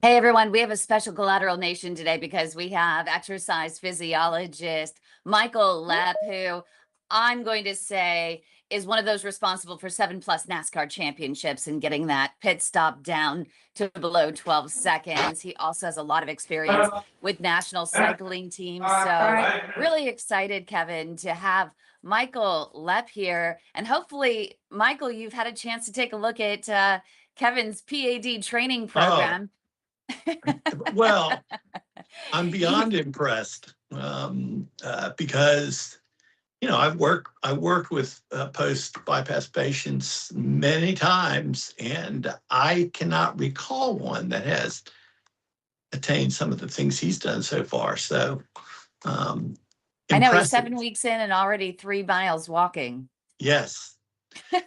Hey everyone, we have a special Collateral Nation today because we have exercise physiologist Michael Lepp, who I'm going to say is one of those responsible for 7+ NASCAR championships and getting that pit stop down to below 12 seconds. He also has a lot of experience with national cycling teams. So really excited, Kevin, to have Michael Lepp here. And hopefully, Michael, you've had a chance to take a look at Kevin's P.A.D. training program. Well, I'm beyond impressed because, I've worked with post bypass patients many times, and I cannot recall one that has attained some of the things he's done so far. So, I know he's 7 weeks in and already 3 miles walking. Yes.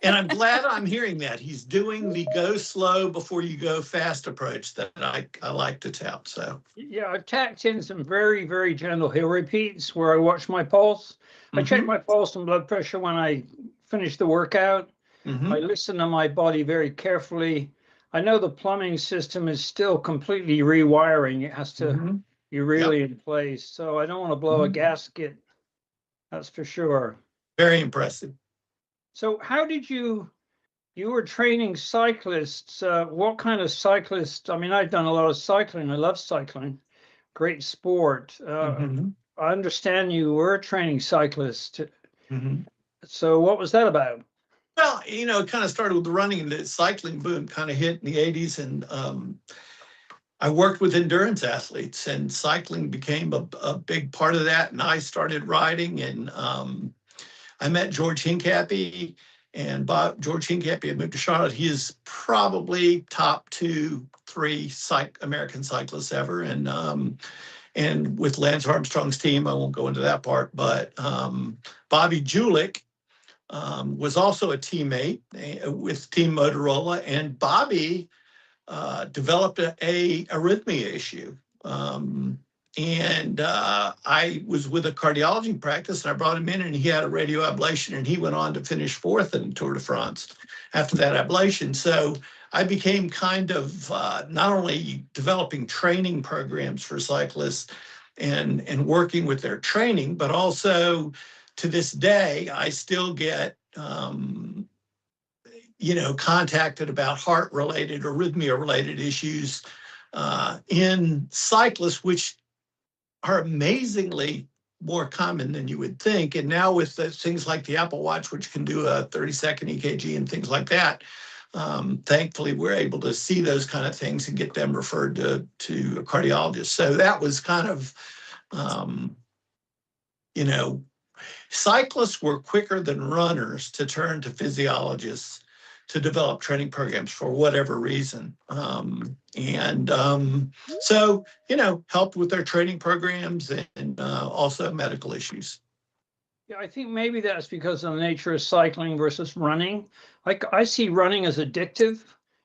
And I'm glad I'm hearing that. He's doing the go slow before you go fast approach that I like to tout. So yeah, I've tacked in some very, very gentle hill repeats where I watch my pulse. I check my pulse and blood pressure when I finish the workout. I listen to my body very carefully. I know the plumbing system is still completely rewiring. It has to be really in place. So I don't want to blow a gasket. That's for sure. Very impressive. So how did you were training cyclists? What kind of cyclists? I mean, I've done a lot of cycling. I love cycling. Great sport. I understand you were a training cyclist. So what was that about? Well, it kind of started with the running, and the cycling boom kind of hit in the 80s. And I worked with endurance athletes, and cycling became a big part of that. And I started riding, and I met George Hincapie, and George Hincapie had moved to Charlotte. He is probably top 2, 3 American cyclists ever. And with Lance Armstrong's team, I won't go into that part, but Bobby Julich was also a teammate with Team Motorola, and Bobby developed a arrhythmia issue. And I was with a cardiology practice, and I brought him in, and he had a radio ablation, and he went on to finish 4th in Tour de France after that ablation. So I became kind of not only developing training programs for cyclists and working with their training, but also to this day, I still get contacted about heart-related, arrhythmia-related issues in cyclists, which are amazingly more common than you would think. And now with things like the Apple Watch, which can do a 30-second EKG and things like that, thankfully we're able to see those kind of things and get them referred to a cardiologist. So that was kind of, cyclists were quicker than runners to turn to physiologists to develop training programs for whatever reason. So, helped with their training programs and also medical issues. Yeah, I think maybe that's because of the nature of cycling versus running. Like I see running as addictive.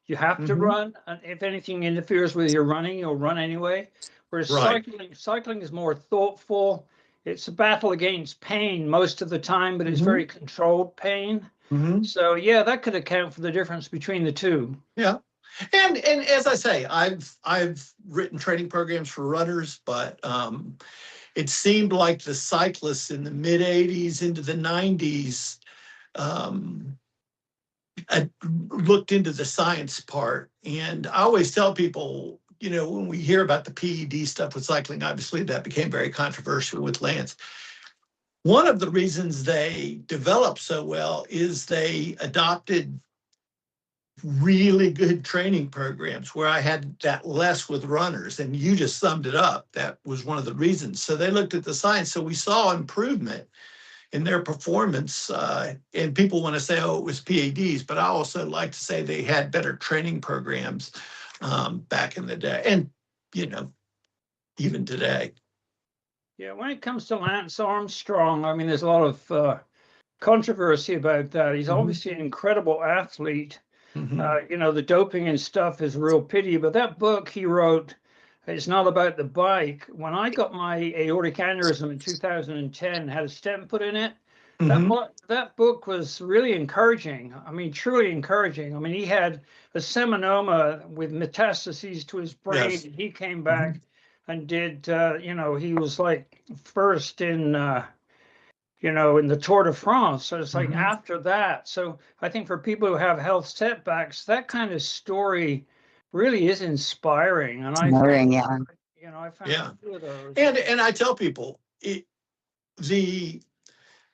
You have to run, and if anything interferes with your running, you'll run anyway. Whereas cycling is more thoughtful. It's a battle against pain most of the time, but it's very controlled pain. So yeah, that could account for the difference between the two. Yeah. And as I say, I've written training programs for runners, but it seemed like the cyclists in the mid 80s into the 90s I looked into the science part. And I always tell people, when we hear about the P.A.D. stuff with cycling, obviously that became very controversial with Lance. One of the reasons they developed so well is they adopted really good training programs where I had that less with runners, and you just summed it up. That was one of the reasons. So they looked at the science. So we saw improvement in their performance. And people want to say, oh, it was PADs, but I also like to say they had better training programs back in the day. And, even today. Yeah, when it comes to Lance Armstrong, I mean, there's a lot of controversy about that. He's obviously an incredible athlete. The doping and stuff is a real pity, but that book he wrote, it's not about the bike. When I got my aortic aneurysm in 2010, had a stent put in it, Mhm. That book was really encouraging. I mean, truly encouraging. I mean, he had a seminoma with metastases to his brain, Yes. and he came Mhm. back and did, he was like first in, in the Tour de France. So it's like Mhm. after that. So I think for people who have health setbacks, that kind of story really is inspiring. And I found, Yeah. I found Yeah. a few of those. And I tell people the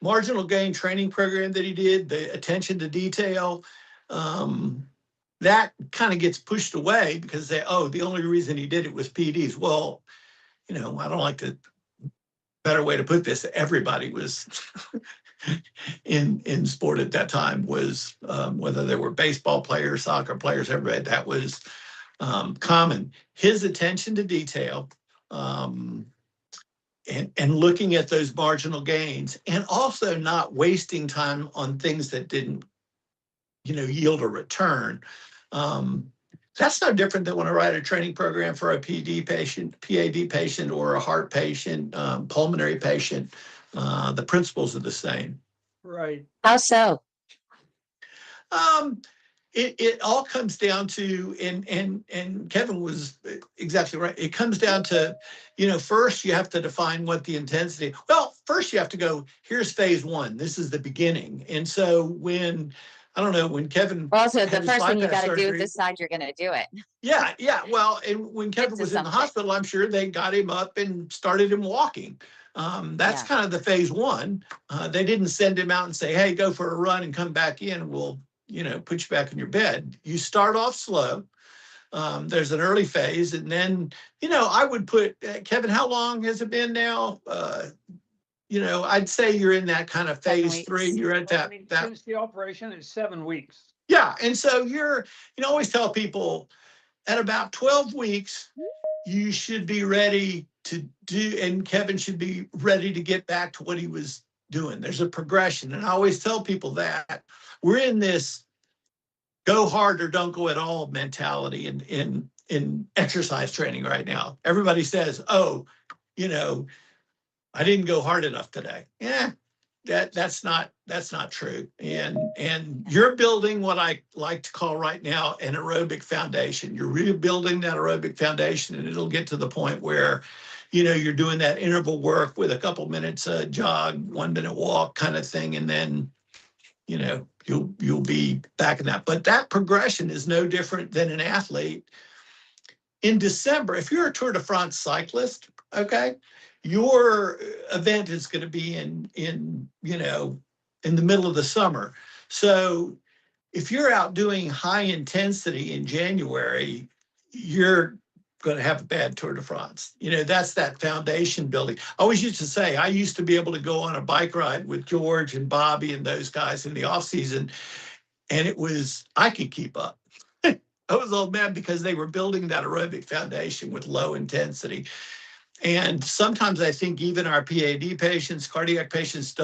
marginal gain training program that he did, the attention to detail, um, that kind of gets pushed away because the only reason he did it was PEDs. Well, I don't like to, better way to put this, everybody was in sport at that time was, whether they were baseball players, soccer players, everybody, that was common. His attention to detail, and looking at those marginal gains, and also not wasting time on things that didn't, yield a return. That's no different than when I write a training program for a PAD patient, or a heart patient, pulmonary patient. The principles are the same. Right. How so? Um, it all comes down to, and Kevin was exactly right. It comes down to, first you have to define what the intensity. Well, first you have to go, here's phase one. This is the beginning. And so I don't know, when Kevin Also, the had his first thing you bypass got to do is surgery. decide you're going to do it. Yeah, yeah. Well, and when Kevin It's was in the assumption. hospital, I'm sure they got him up and started him walking. That's Yeah. kind of the phase one. They didn't send him out and say, hey, go for a run and come back in. We'll, put you back in your bed. You start off slow. There's an early phase. And then, I would put, Kevin, how long has it been now? I'd say you're in that kind of 7 phase three. weeks. You're at Well, I that, mean, that, since the operation, it's 7 weeks. yeah. And so always tell people, at about 12 weeks, you should be ready to do, and Kevin should be ready to get back to what he was doing. There's a progression. And I always tell people that we're in this go hard or don't go at all mentality in exercise training right now. Everybody says, oh, I didn't go hard enough today. Yeah, that's not true. And you're building what I like to call right now an aerobic foundation. You're rebuilding that aerobic foundation, and it'll get to the point where you're doing that interval work with a couple minutes jog, 1 minute walk kind of thing, and then you'll be back in that. But that progression is no different than an athlete. In December, if you're a Tour de France cyclist, okay, your event is going to be in the middle of the summer. So if you're out doing high intensity in January, you're going to have a bad Tour de France. That's that foundation building. I always used to say, I used to be able to go on a bike ride with George and Bobby and those guys in the off season, and I could keep up. I was all mad because they were building that aerobic foundation with low intensity. And sometimes I think even our PAD patients, cardiac patients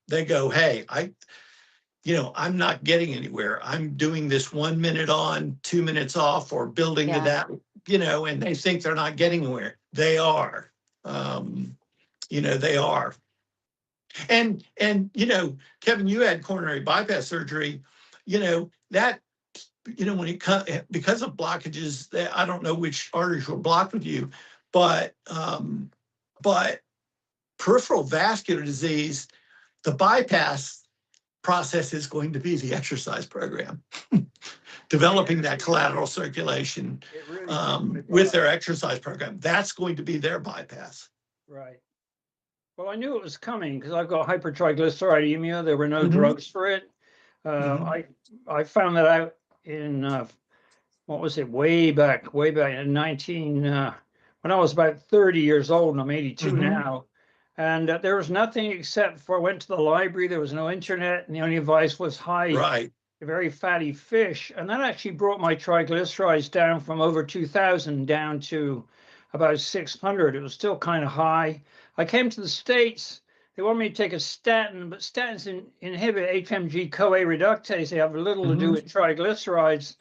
they go, hey, I'm not getting anywhere. I'm doing this 1 minute on, 2 minutes off, or building to that, and they think they're not getting anywhere. They are. They are. And Kevin, you had coronary bypass surgery, that, when it comes, because of blockages, that I don't know which arteries were blocked with you, but peripheral vascular disease, the bypass process is going to be the exercise program. Developing that collateral circulation It really with their exercise program. That's going to be their bypass. Right. Well, I knew it was coming because I've got hypertriglyceridemia. There were no drugs for it. I found that out in what was it, way back in 19 when I was about 30 years old, and I'm 82 now. And there was nothing except for I went to the library. There was no internet, and the only advice was very fatty fish. And that actually brought my triglycerides down from over 2,000 down to about 600. It was still kind of high. I came to the States. They wanted me to take a statin, but statins inhibit HMG-CoA reductase. They have little to do with triglycerides.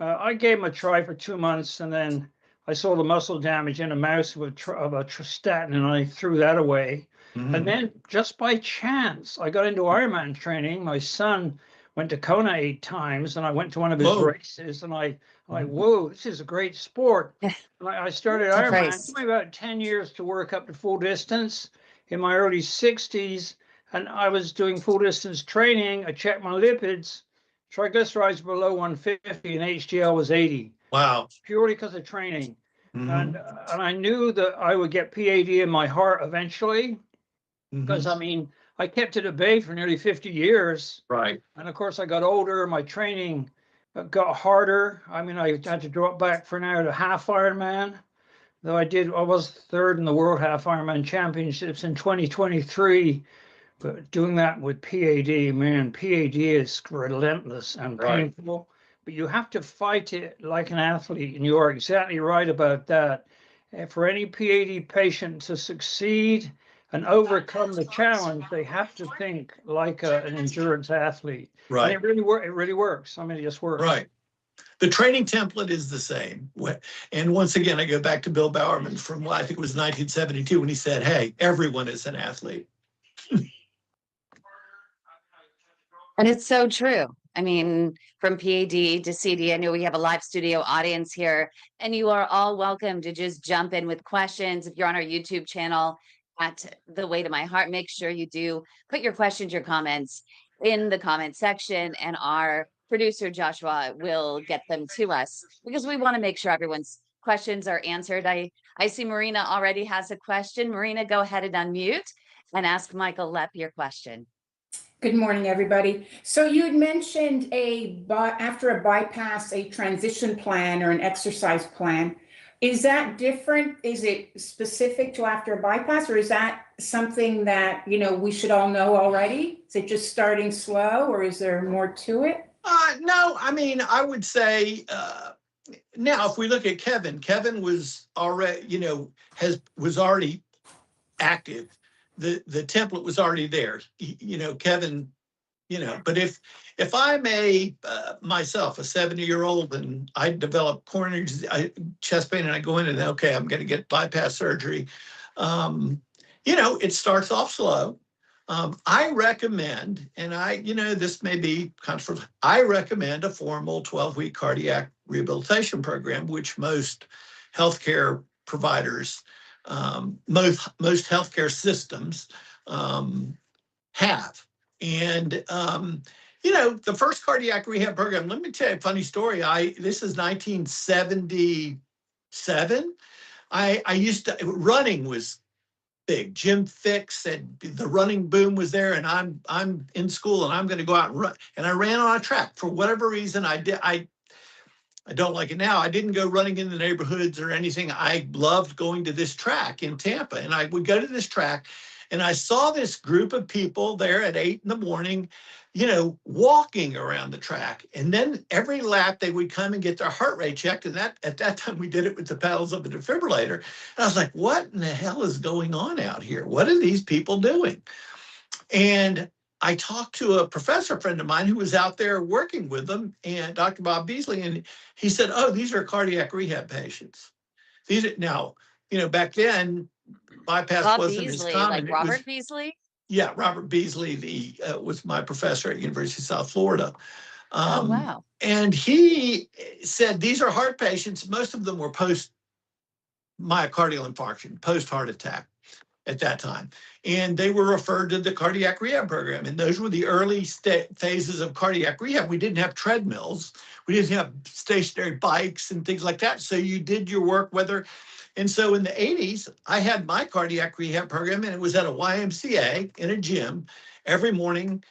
I gave them a try for 2 months, and then I saw the muscle damage in a mouse of a statin, and I threw that away. And then just by chance, I got into Ironman training. My son went to Kona 8 times, and I went to one of his races, and I'm like, whoa, this is a great sport. And I started Tough Ironman. It race. took me about 10 years to work up to full distance. In my early 60s, and I was doing full distance training. I checked my lipids, triglycerides below 150, and HDL was 80. Wow. Purely because of training. And I knew that I would get P.A.D. in my heart eventually, because I mean, I kept it at bay for nearly 50 years. Right. And of course, I got older, my training got harder. I mean, I had to drop back for now to half Ironman, though I was third in the World Half Ironman Championships in 2023. But doing that with P.A.D., man, P.A.D. is relentless and painful. But you have to fight it like an athlete, and you are exactly right about that. And for any P.A.D. patient to succeed and overcome the challenge, they have to think like an endurance athlete. Right. And it really works. I mean, it just works. Right. The training template is the same. And once again, I go back to Bill Bowerman from, I think it was 1972, when he said, hey, everyone is an athlete. And it's so true. I mean, from PAD to CD, I know we have a live studio audience here, and you are all welcome to just jump in with questions. If you're on our YouTube channel at The Way to My Heart, make sure you do put your questions, your comments in the comment section, and our producer Joshua will get them to us, because we want to make sure everyone's questions are answered. I see Marina already has a question. Marina, go ahead and unmute and ask Michael Lepp your question. Good morning, everybody. So you had mentioned after a bypass, a transition plan or an exercise plan. Is that different? Is it specific to after a bypass, or is that something that, you know, we should all know already? Is it just starting slow, or is there more to it? No, I mean, I would say, now, if we look at Kevin was already, you know, was already active. The template was already there. You know, Kevin, you know, but if I'm myself, a 70-year-old, and I develop coronary chest pain, and I go in and, okay, I'm going to get bypass surgery, you know, it starts off slow. I recommend, and you know, this may be controversial, I recommend a formal 12-week cardiac rehabilitation program, which most healthcare providers, most healthcare systems have. And, you know, the first cardiac rehab program, let me tell you a funny story. This is 1977. Running was big. Jim Fix said the running boom was there, and I'm in school and I'm going to go out and run. And I ran on a track. For whatever reason, I don't like it now. I didn't go running in the neighborhoods or anything. I loved going to this track in Tampa, and I would go to this track, and I saw this group of people there at 8 in, you know, walking around the track. And then every lap they would come and get their heart rate checked. And at that time we did it with the pedals of the defibrillator. And I was like, what in the hell is going on out here? What are these people doing? And I talked to a professor friend of mine who was out there working with them, and Dr. Bob Beasley, and he said, oh, these are cardiac rehab patients. Now, you know, back then, bypass Bob wasn't Beasley, as common. like Robert Beasley? Yeah, Robert Beasley was my professor at University of South Florida. Oh, wow. And he said, these are heart patients. Most of them were post-myocardial infarction, post-heart attack at that time. And they were referred to the cardiac rehab program. And those were the early phases of cardiac rehab. We didn't have treadmills. We didn't have stationary bikes and things like that. So you did your work, and so in the 80s, I had my cardiac rehab program, and it was at a YMCA in a gym. Every morning,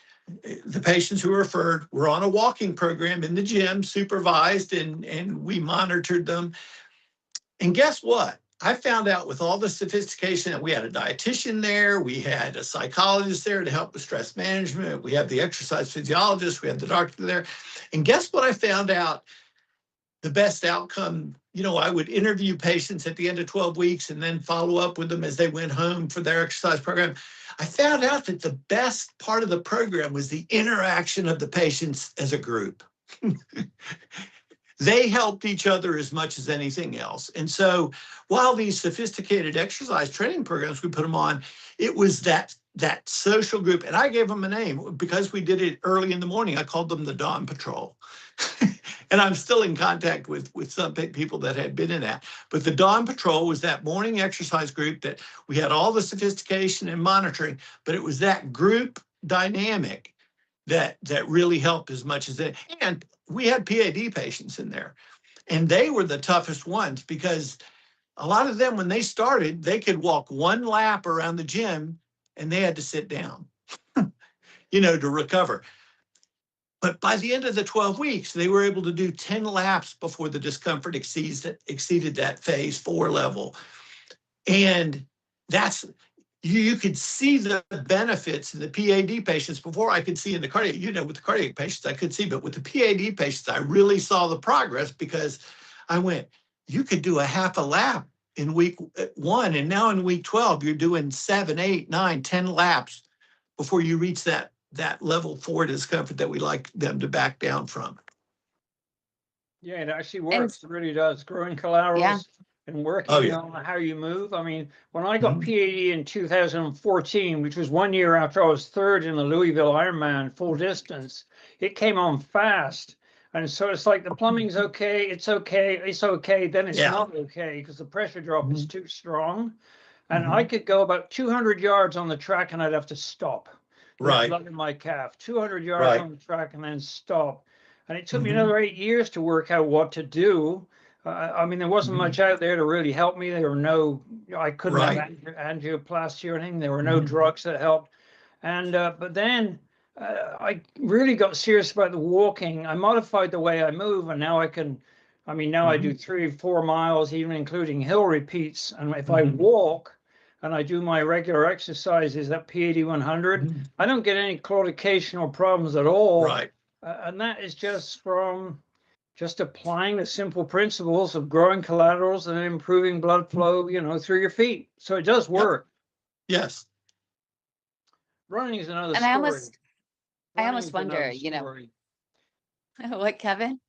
the patients who were referred were on a walking program in the gym, supervised, and we monitored them. And guess what? I found out with all the sophistication that we had a dietitian there, we had a psychologist there to help with stress management, we had the exercise physiologist, we had the doctor there. And guess what I found out? The best outcome, you know, I would interview patients at the end of 12 weeks and then follow up with them as they went home for their exercise program. I found out that the best part of the program was the interaction of the patients as a group. they helped each other as much as anything else. And so while these sophisticated exercise training programs, we put them on, it was that social group. And I gave them a name because we did it early in the morning. I called them the Dawn Patrol. And I'm still in contact with some people that had been in that. But the Dawn Patrol was that morning exercise group that we had all the sophistication and monitoring, but it was that group dynamic that really helped as much as it. And we had P.A.D. patients in there, and they were the toughest ones because a lot of them, when they started, they could walk one lap around the gym and they had to sit down, to recover. But by the end of the 12 weeks, they were able to do 10 laps before the discomfort exceeded that phase 4 level. And you could see the benefits in the P.A.D. patients before I could see in the cardiac. With the cardiac patients, I could see, but with the P.A.D. patients, I really saw the progress because I went, you could do a half a lap in week 1, and now in week 12, you're doing 7, 8, 9, 10 laps before you reach that level 4 discomfort that we like them to back down from. Yeah, it actually works. It really does. Growing collaterals and working on how you move. I mean, when I got P.A.D. in 2014, which was 1 year after I was 3rd in the Louisville Ironman full distance, it came on fast. And so it's like the plumbing's okay, it's okay, then it's not okay because the pressure drop is too strong. And I could go about 200 yards on the track and I'd have to stop. Right. Blood in my calf, 200 yards on the track and then stop. And it took me another 8 years to work out what to do. I mean, there wasn't much out there to really help me. There were I couldn't have angioplasty or anything. There were no drugs that helped. And, but then I really got serious about the walking. I modified the way I move, and now I do 3 or 4 miles, even including hill repeats. And if I walk, and I do my regular exercises at P.A.D. 100, I don't get any claudication or problems at all. Right. And that is just from applying the simple principles of growing collaterals and improving blood flow, through your feet. So it does work. Yes. Running is another And story. I almost wonder, what, Kevin?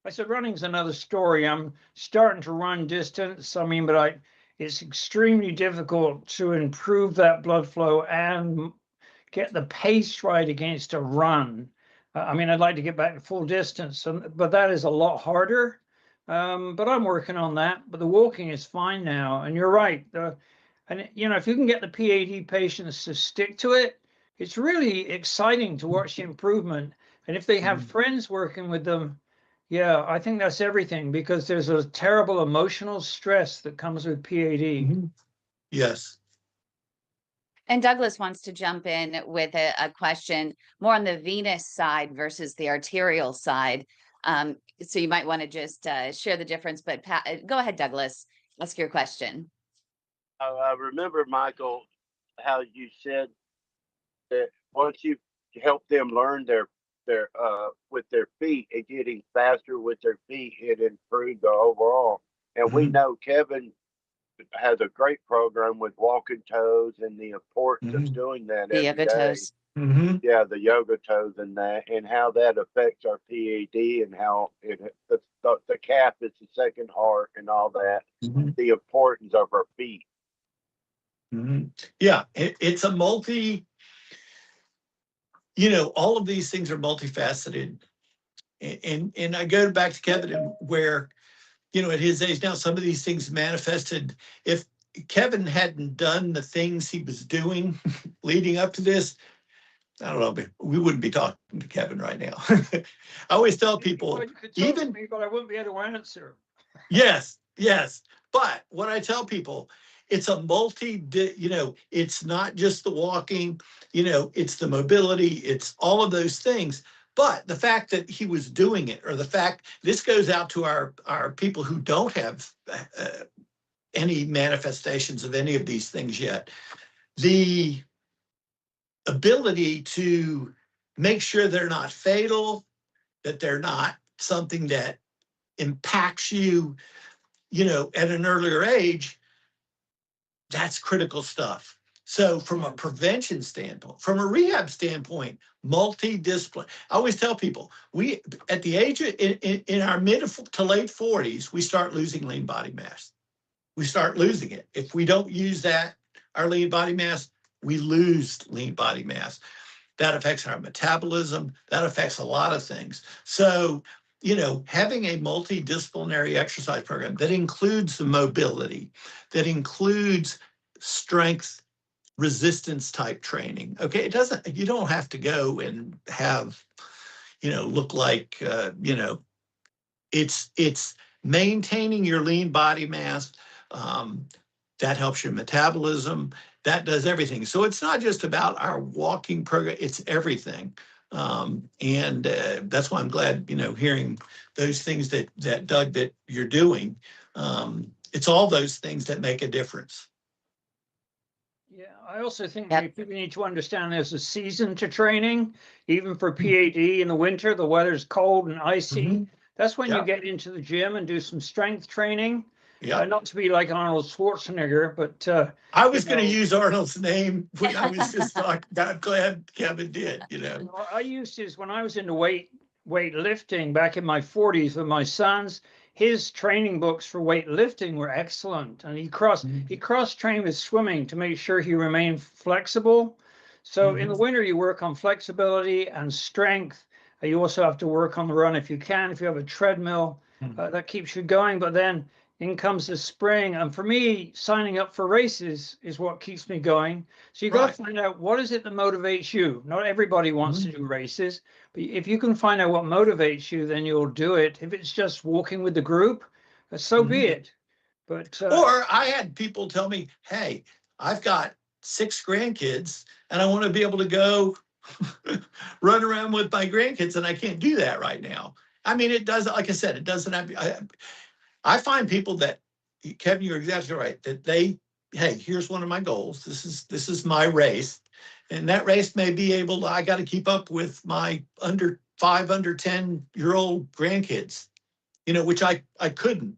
I said running's another story. I'm starting to run distance. But it's extremely difficult to improve that blood flow and get the pace right against a run. I'd like to get back to full distance, but that is a lot harder. But I'm working on that. But the walking is fine now. And you're right. If you can get the P.A.D. patients to stick to it, it's really exciting to watch the improvement. And if they have friends working with them, I think that's everything, because there's a terrible emotional stress that comes with P.A.D. Yes. And Douglas wants to jump in with a question more on the venous side versus the arterial side. So you might want to just share the difference, but go ahead, Douglas, ask your question. I remember, Michael, how you said that once you help them learn their with their feet and getting faster with their feet, it improved the overall. And we know Kevin has a great program with walking toes and the importance of doing that The yoga toes. Yeah, the yoga toes and that, and how that affects our P.A.D. and how the calf is the second heart and all that. The importance of our feet. Yeah, it's a all of these things are multifaceted. And I go back to Kevin, where, at his age now, some of these things manifested. If Kevin hadn't done the things he was doing leading up to this, I don't know, we wouldn't be talking to Kevin right now. I always tell people, you could talk to me, but I wouldn't be able to answer. Yes. But what I tell people, it's a it's not just the walking, it's the mobility, it's all of those things. But the fact that he was doing it, or the fact, this goes out to our people who don't have any manifestations of any of these things yet. The ability to make sure they're not fatal, that they're not something that impacts you, at an earlier age, that's critical stuff. So from a prevention standpoint, from a rehab standpoint, multidiscipline. I always tell people, we at the age of in our mid to late 40s, we start losing lean body mass. We start losing it. If we don't use that, our lean body mass, we lose lean body mass. That affects our metabolism. That affects a lot of things. So, having a multidisciplinary exercise program that includes the mobility, that includes strength, resistance type training. Okay, you don't have to go and have, look like, it's maintaining your lean body mass. That helps your metabolism. That does everything. So it's not just about our walking program, it's everything. And that's why I'm glad, hearing those things that Doug, that you're doing. It's all those things that make a difference. Yeah, I also think Yep. people need to understand there's a season to training, even for P.A.D. in the winter. The weather's cold and icy. Mhm. That's when you Yep. get into the gym and do some strength training. Yeah. Not to be like Arnold Schwarzenegger, but I was going to use Arnold's name when I was just talking. I'm glad Kevin did, I used his when I was into weightlifting back in my 40s with my sons. His training books for weightlifting were excellent, and he cross trained with swimming to make sure he remained flexible. So in the winter, you work on flexibility and strength. You also have to work on the run if you can. If you have a treadmill, that keeps you going. But then in comes the spring, and for me, signing up for races is what keeps me going. So you got Right. to find out what is it that motivates you. Not everybody wants to do races, but if you can find out what motivates you, then you'll do it. If it's just walking with the group, so be it. But Or I had people tell me, hey, I've got 6 grandkids and I want to be able to go run around with my grandkids, and I can't do that right now. I mean, it doesn't, like I said, it doesn't have, I find people that, Kevin, you're exactly right, that hey, here's one of my goals. This is my race. And that race may be I got to keep up with my under 10-year-old grandkids, which I couldn't,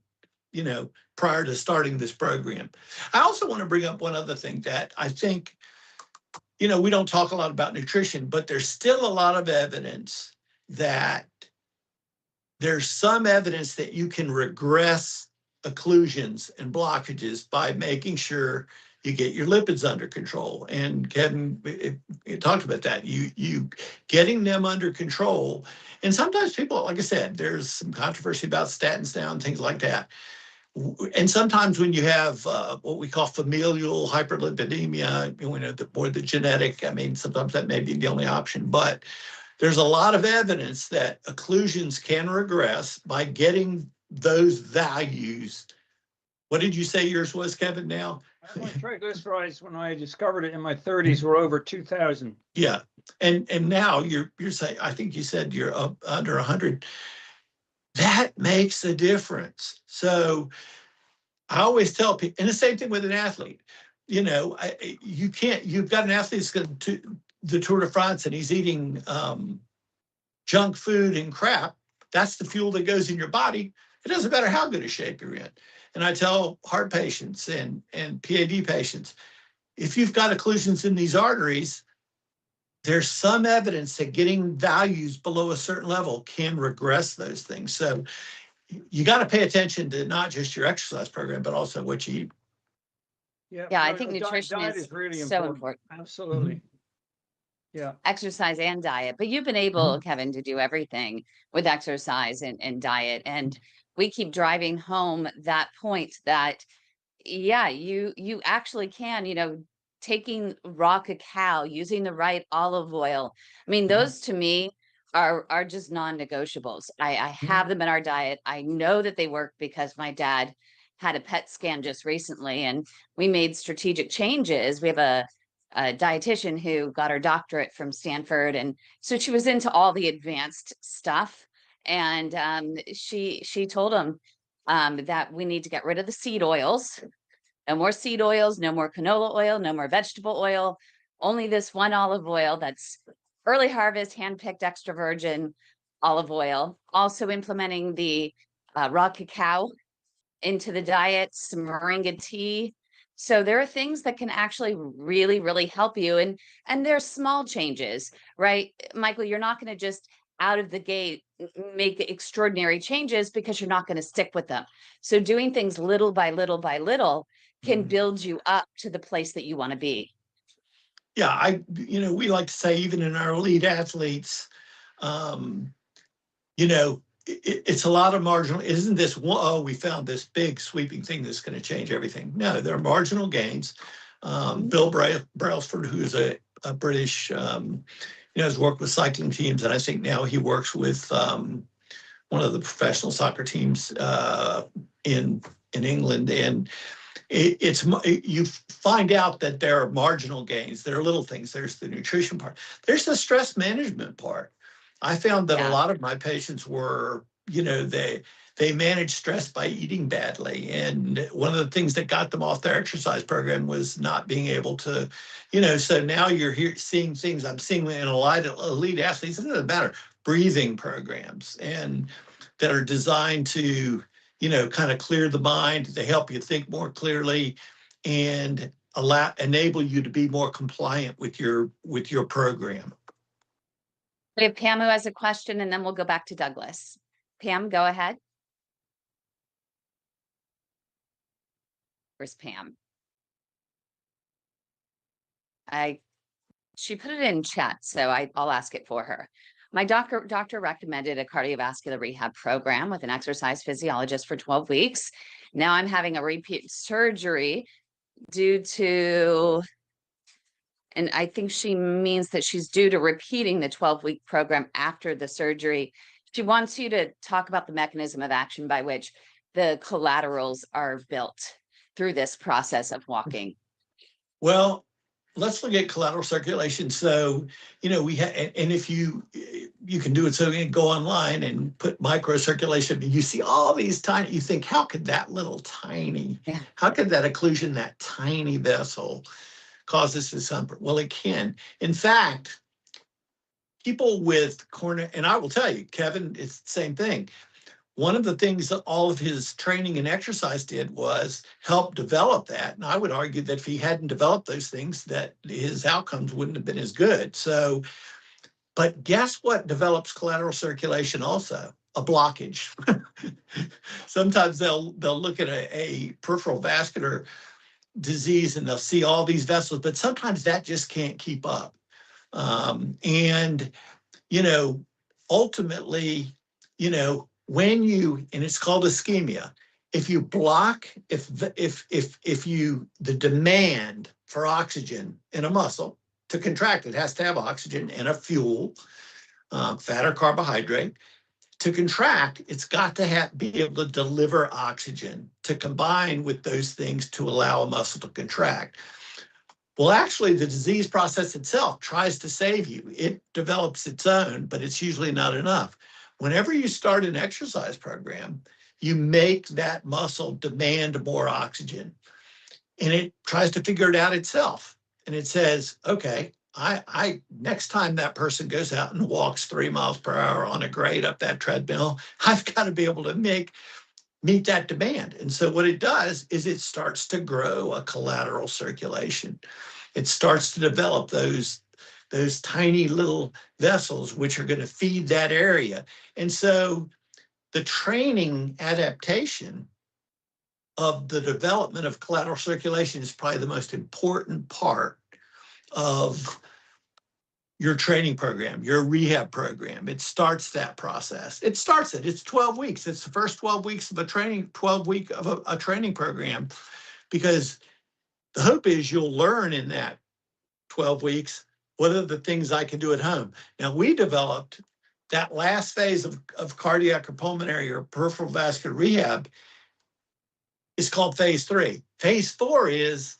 prior to starting this program. I also want to bring up one other thing that I think, we don't talk a lot about nutrition, but there's still a lot of evidence that there's some evidence that you can regress occlusions and blockages by making sure you get your lipids under control. And Kevin, you talked about that. You getting them under control. And sometimes people, like I said, there's some controversy about statins now and things like that. And sometimes when you have what we call familial hyperlipidemia, or the genetic, I mean, sometimes that may be the only option. But there's a lot of evidence that occlusions can regress by getting those values. What did you say yours was, Kevin, now? my triglycerides, when I discovered it in my 30s, were over 2,000. Yeah. And now you're saying, I think you said you're up under 100. That makes a difference. So I always tell people, and the same thing with an athlete. You've got an athlete that's going to the Tour de France and he's eating junk food and crap. That's the fuel that goes in your body. It doesn't matter how good a shape you're in. And I tell heart patients and P.A.D. patients, if you've got occlusions in these arteries, there's some evidence that getting values below a certain level can regress those things. So you got to pay attention to not just your exercise program, but also what you eat. Yeah, I think nutrition is really so important. Absolutely. Yeah. Exercise and diet. But you've been able, Kevin, to do everything with exercise and diet. And we keep driving home that point that, yeah, you actually can, taking raw cacao, using the right olive oil. I mean, those to me are just non-negotiables. I have them in our diet. I know that they work because my dad had a PET scan just recently and we made strategic changes. We have a dietitian who got her doctorate from Stanford, and so she was into all the advanced stuff. And she told him that we need to get rid of the seed oils. No more seed oils, no more canola oil, no more vegetable oil, only this one olive oil that's early harvest, hand-picked extra virgin olive oil. Also implementing the raw cacao into the diet, some moringa tea, So there are things that can actually really, really help you. And they're small changes, right? Michael, you're not going to just out of the gate make extraordinary changes because you're not going to stick with them. So doing things little by little by little can build you up to the place that you want to be. Yeah, we like to say, even in our elite athletes, it's a lot of marginal. Isn't this one, oh, we found this big sweeping thing that's going to change everything? No, there are marginal gains. Bill Brailsford, who's a British, has worked with cycling teams, and I think now he works with one of the professional soccer teams in England. And you find out that there are marginal gains. There are little things. There's the nutrition part. There's the stress management part. I found that a lot of my patients were, they managed stress by eating badly. And one of the things that got them off their exercise program was not being able to, so now you're here seeing things I'm seeing in a lot of elite athletes. It doesn't matter, breathing programs and that are designed to, kind of clear the mind. They help you think more clearly and enable you to be more compliant with your program. We have Pam who has a question, and then we'll go back to Douglas. Pam, go ahead. Where's Pam? She put it in chat, so I'll ask it for her. My doctor recommended a cardiovascular rehab program with an exercise physiologist for 12 weeks. Now I'm having a repeat surgery due to, and I think she means that she's due to repeating the 12-week program after the surgery. She wants you to talk about the mechanism of action by which the collaterals are built through this process of walking. Well, let's look at collateral circulation. So, we have, and if you can do it, so you can go online and put microcirculation, and you see all these tiny, you think, how could that little tiny, how could that occlusion, that tiny vessel cause this discomfort? Well, it can. In fact, people with coronary, and I will tell you, Kevin, it's the same thing. One of the things that all of his training and exercise did was help develop that. And I would argue that if he hadn't developed those things, that his outcomes wouldn't have been as good. So, but guess what develops collateral circulation also? A blockage. Sometimes they'll look at a peripheral vascular disease and they'll see all these vessels, but sometimes that just can't keep up. Ultimately, when you, and it's called ischemia, if you block, if the demand for oxygen in a muscle to contract, it has to have oxygen and a fuel, fat or carbohydrate. To contract, it's got to be able to deliver oxygen to combine with those things to allow a muscle to contract. Well, actually, the disease process itself tries to save you. It develops its own, but it's usually not enough. Whenever you start an exercise program, you make that muscle demand more oxygen. And it tries to figure it out itself. And it says, okay, I next time that person goes out and walks 3 miles per hour on a grade up that treadmill, I've got to be able to meet that demand. And so what it does is it starts to grow a collateral circulation. It starts to develop those tiny little vessels which are going to feed that area. And so the training adaptation of the development of collateral circulation is probably the most important part of your training program, your rehab program. It starts that process. It's 12 weeks. It's the first 12 weeks of a training, 12 week of a training program, because the hope is you'll learn in that 12 weeks what are the things I can do at home. Now, we developed that last phase of cardiac or pulmonary or peripheral vascular rehab is called phase 3. Phase 4 is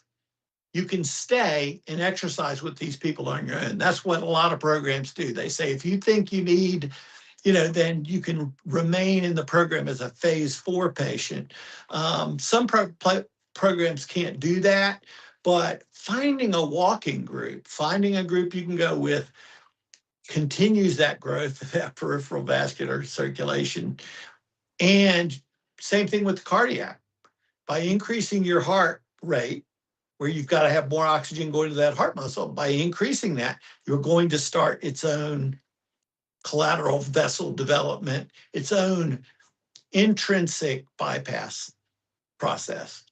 you can stay and exercise with these people on your own. That's what a lot of programs do. They say, if you think you need, then you can remain in the program as a phase 4 patient. Some programs can't do that, but finding a walking group, finding a group you can go with continues that growth of that peripheral vascular circulation. And same thing with the cardiac. By increasing your heart rate, where you've got to have more oxygen going to that heart muscle. By increasing that, you're going to start its own collateral vessel development, its own intrinsic bypass process.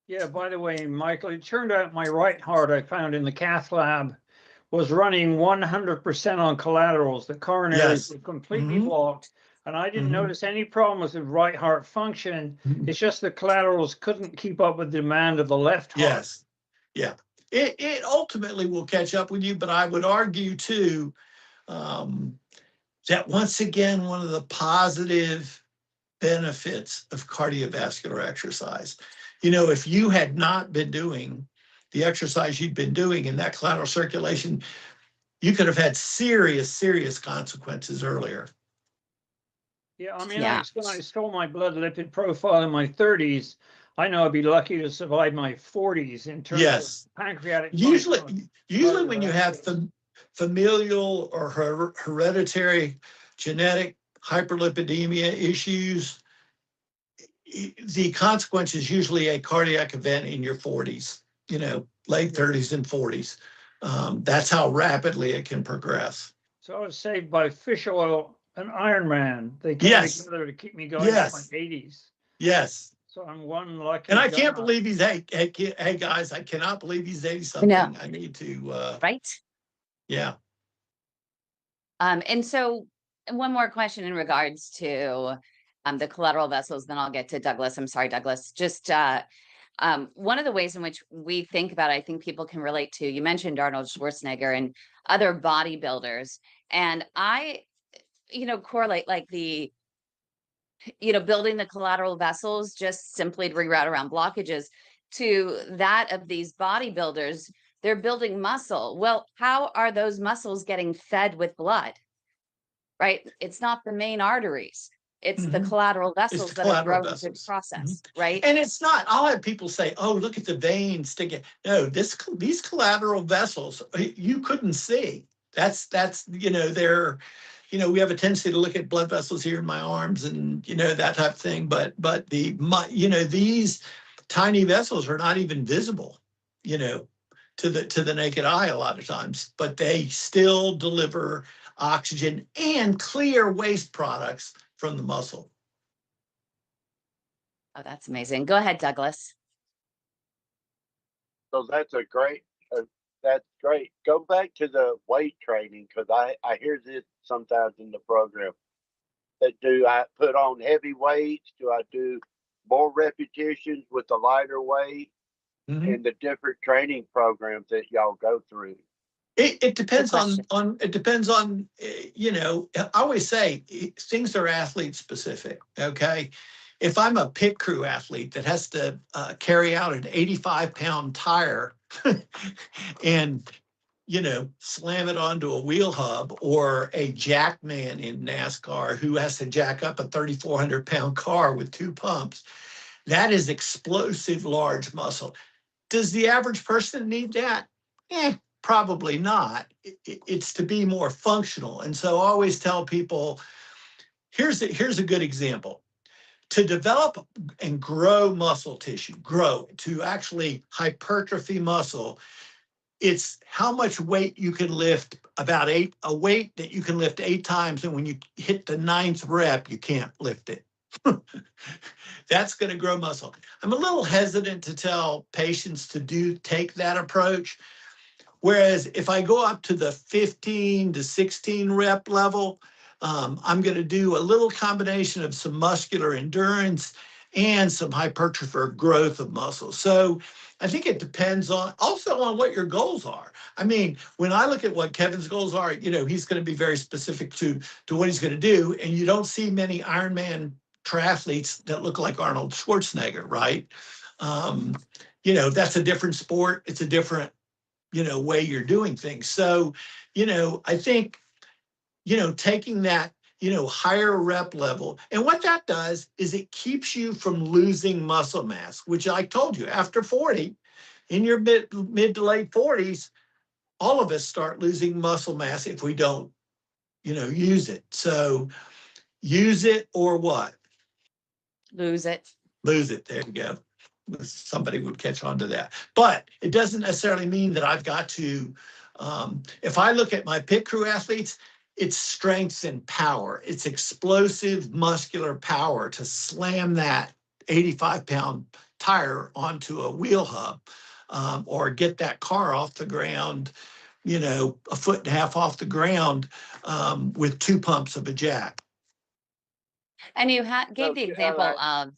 Yeah, by the way, Michael, it turned out my right heart I found in the cath lab was running 100% on collaterals. The coronaries Yes. were completely Mhm. blocked, and I didn't Mhm. notice any problems with right heart function. Mhm. It's just the collaterals couldn't keep up with the demand of the left heart. Yes. Yeah. It ultimately will catch up with you, but I would argue too that once again, one of the positive benefits of cardiovascular exercise, if you had not been doing the exercise you'd been doing in that collateral circulation, you could have had serious, serious consequences earlier. Yeah, I mean, Yeah. when I saw my blood lipid profile in my 30s, I know I'd be lucky to survive my 40s in terms Yes. of pancreatic Usually function. when you have familial or hereditary genetic hyperlipidemia issues, the consequence is usually a cardiac event in your 40s, late 30s and 40s. That's how rapidly it can progress. So I was saved by fish oil and Iron Man. They came Yes. together to keep me going Yes. in my 80s. Yes. So I'm one lucky And I guy. can't believe he's, hey guys, I cannot believe he's 80 No. something. I need to, Right. yeah. And so one more question in regards to the collateral vessels, then I'll get to Douglas. I'm sorry, Douglas. Just one of the ways in which we think about it, I think people can relate to, you mentioned Arnold Schwarzenegger and other bodybuilders. And I, correlate like the, building the collateral vessels just simply to reroute around blockages to that of these bodybuilders. They're building muscle. Well, how are those muscles getting fed with blood? Right? It's not the main arteries. It's the Mhm. collateral It's vessels the that are collateral growing through the vessels. process, right? And it's not, I'll have people say, oh, look at the veins sticking. No, these collateral vessels, you couldn't see. That's, they're, we have a tendency to look at blood vessels here in my arms and, that type of thing. But these tiny vessels are not even visible, to the naked eye a lot of times, but they still deliver oxygen and clear waste products from the muscle. Oh, that's amazing. Go ahead, Douglas. So that's great. Go back to the weight training, because I hear this sometimes in the program. That do I put on heavy weights? Do I do more repetitions with the lighter weight? Mhm. And the different training programs that y'all go through? It depends question. it depends on, I always say things are athlete specific. Okay. If I'm a pit crew athlete that has to carry out an 85-pound tire and, slam it onto a wheel hub, or a jack man in NASCAR who has to jack up a 3,400-pound car with 2 pumps, that is explosive large muscle. Does the average person need that? Probably not. It's to be more functional. And so I always tell people, here's a good example. To develop and grow muscle tissue, to actually hypertrophy muscle, it's how much weight you can lift, a weight that you can lift 8 times, and when you hit the 9th rep, you can't lift it. That's going to grow muscle. I'm a little hesitant to tell patients to take that approach. Whereas if I go up to the 15 to 16 rep level, I'm going to do a little combination of some muscular endurance and some hypertrophy growth of muscle. So I think it depends also on what your goals are. I mean, when I look at what Kevin's goals are, he's going to be very specific to what he's going to do. And you don't see many Ironman triathletes that look like Arnold Schwarzenegger, right? That's a different sport. It's a different, way you're doing things. So, I think, taking that, higher rep level, and what that does is it keeps you from losing muscle mass, which I told you, after 40, in your mid to late 40s, all of us start losing muscle mass if we don't, use it. So use it, or what? Lose it. Lose it. There you go. somebody would catch on to that. But it doesn't necessarily mean that I've got to, if I look at my pit crew athletes, it's strength and power. It's explosive muscular power to slam that 85-pound tire onto a wheel hub, or get that car off the ground, you know, a foot and a half off the ground, with 2 pumps of a jack. And you gave the So, example of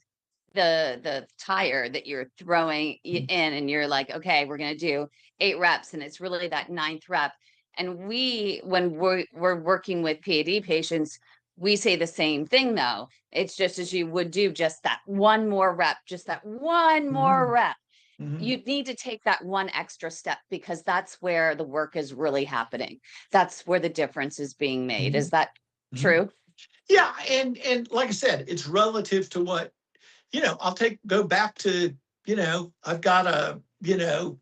the tire that you're throwing in, and you're like, okay, we're gonna do 8 reps, and it's really that 9th rep. And when we're working with P.A.D. patients, we say the same thing though. It's just as you would do just that one more rep, just that one more rep. You need to take that one extra step, because that's where the work is really happening. That's where the difference is being made. Is that true? Yeah, and like I said, it's relative to what, you know, go back to, you know, I've got a, you know,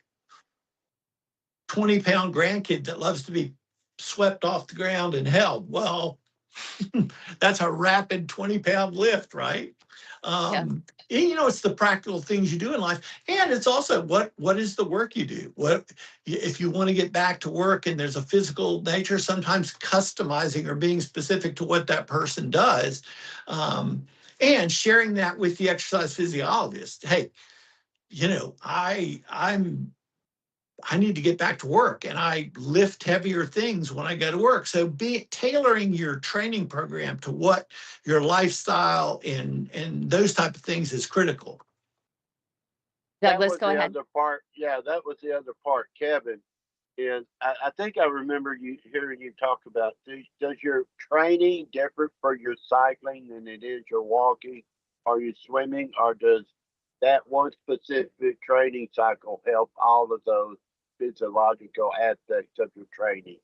20-pound grandkid that loves to be swept off the ground and held. Well, that's a rapid 20-pound lift, right? And, you know, it's the practical things you do in life, and it's also what is the work you do. What if you want to get back to work and there's a physical nature, sometimes customizing or being specific to what that person does, and sharing that with the exercise physiologist. Hey, you know, I need to get back to work, and I lift heavier things when I go to work. So tailoring your training program to what your lifestyle and those type of things is critical. Douglas, go ahead. Other part. Yeah, that was the other part, Kevin. And I think I remember hearing you talk about, does your training differ for your cycling than it is your walking or your swimming, or does that one specific training cycle help all of those physiological aspects of your training?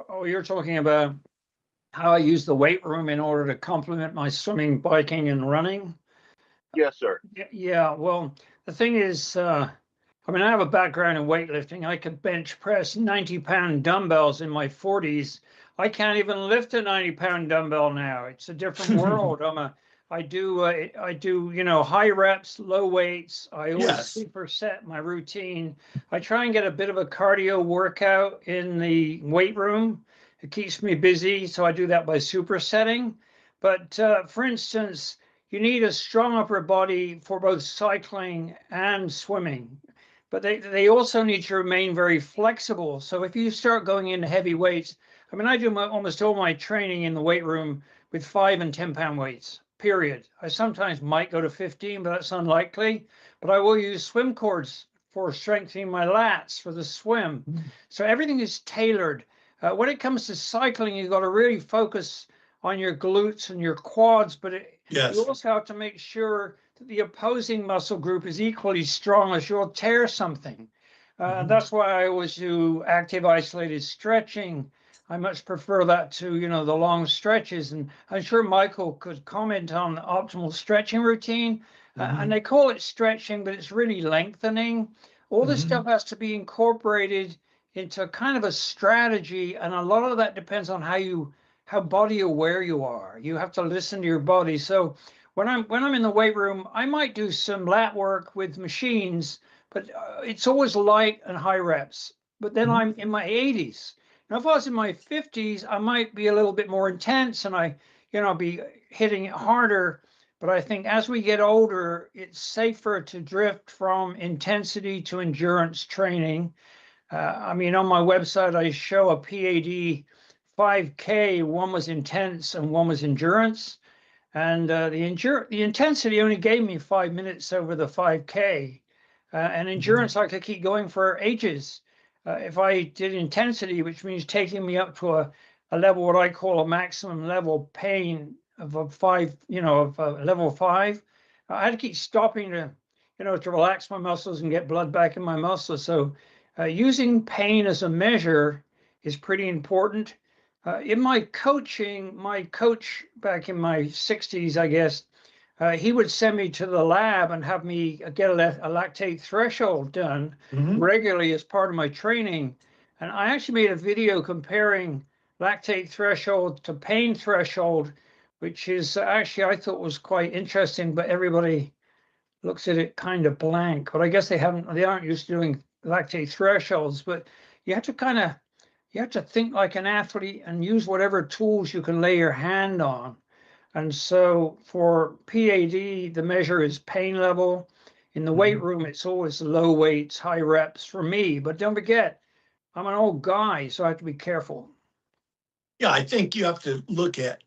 Oh, you're talking about how I use the weight room in order to complement my swimming, biking, and running? Yes, sir. Yeah, well, the thing is, I mean, I have a background in weightlifting. I could bench press 90-pound dumbbells in my 40s. I can't even lift a 90-pound dumbbell now. It's a different world. I do, you know, high reps, low weights. I always superset my routine. I try and get a bit of a cardio workout in the weight room. It keeps me busy, so I do that by supersetting. But for instance, you need a strong upper body for both cycling and swimming, but they also need to remain very flexible. So if you start going into heavy weights, I mean, I do almost all my training in the weight room with 5 and 10-pound weights, period. I sometimes might go to 15, but that's unlikely. But I will use swim cords for strengthening my lats for the swim. So everything is tailored. When it comes to cycling, you've got to really focus on your glutes and your quads, but you also have to make sure that the opposing muscle group is equally strong, as you'll tear something. That's why I always do active isolated stretching. I much prefer that to, you know, the long stretches. And I'm sure Michael could comment on the optimal stretching routine. And they call it stretching, but it's really lengthening. All this stuff has to be incorporated into kind of a strategy. And a lot of that depends on how body aware you are. You have to listen to your body. So when I'm in the weight room, I might do some lat work with machines, but it's always light and high reps. But then I'm in my 80s. Now, if I was in my 50s, I might be a little bit more intense, and I'll be hitting it harder. But I think as we get older, it's safer to drift from intensity to endurance training. I mean, on my website, I show a P.A.D. 5K. One was intense and one was endurance. And the intensity only gave me 5 minutes over the 5K. And endurance, I could keep going for ages. If I did intensity, which means taking me up to a level, what I call a maximum level pain of a 5, of level 5, I had to keep stopping to relax my muscles and get blood back in my muscles. So using pain as a measure is pretty important. In my coaching, my coach back in my 60s, I guess, he would send me to the lab and have me get a lactate threshold done regularly as part of my training. And I actually made a video comparing lactate threshold to pain threshold, which is actually, I thought was quite interesting, but everybody looks at it kind of blank, but I guess they aren't used to doing lactate thresholds, but you have to think like an athlete and use whatever tools you can lay your hand on. And so for P.A.D, the measure is pain level. In the weight room, it's always low weights, high reps for me. But don't forget, I'm an old guy, so I have to be careful. Yeah, I think you have to look at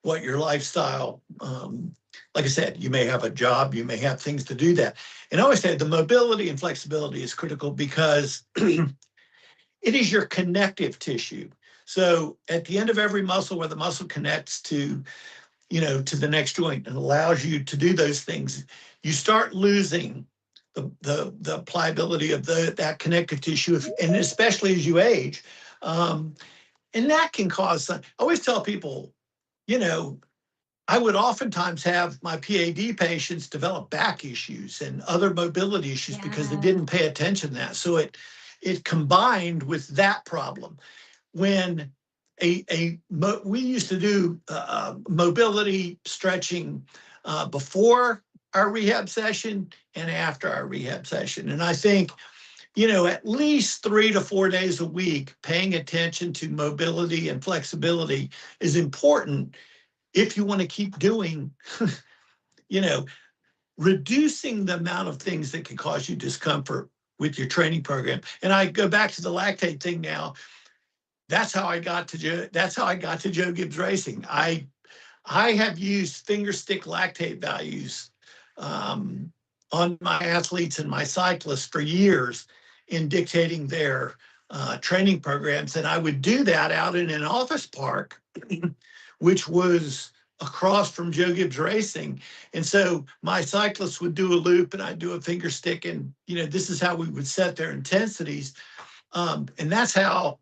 what your lifestyle, like I said, you may have a job, you may have things to do that. And I always say the mobility and flexibility is critical because it is your connective tissue. So at the end of every muscle where the muscle connects to, to the next joint and allows you to do those things, you start losing the pliability of that connective tissue, and especially as you age. And that can cause, I always tell people, I would oftentimes have my P.A.D patients develop back issues and other mobility issues because they didn't pay attention to that. So it combined with that problem. When we used to do mobility stretching before our rehab session and after our rehab session. And I think, at least 3 to 4 days a week, paying attention to mobility and flexibility is important if you want to keep doing, reducing the amount of things that can cause you discomfort with your training program. And I go back to the lactate thing now. That's how I got to Joe Gibbs Racing. I have used finger stick lactate values on my athletes and my cyclists for years in dictating their training programs. And I would do that out in an office park, which was across from Joe Gibbs Racing. And so my cyclists would do a loop and I'd do a finger stick. And, this is how we would set their intensities. And that's how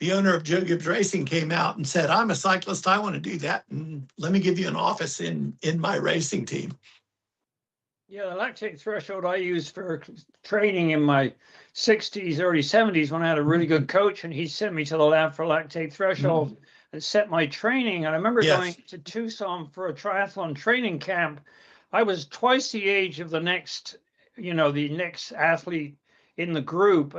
the owner of Joe Gibbs Racing came out and said, I'm a cyclist, I want to do that. And let me give you an office in my racing team. Yeah, the lactate threshold I used for training in my 60s, early 70s when I had a really good coach, and he sent me to the lab for lactate threshold and set my training. And I remember going to Tucson for a triathlon training camp. I was twice the age of the next athlete in the group.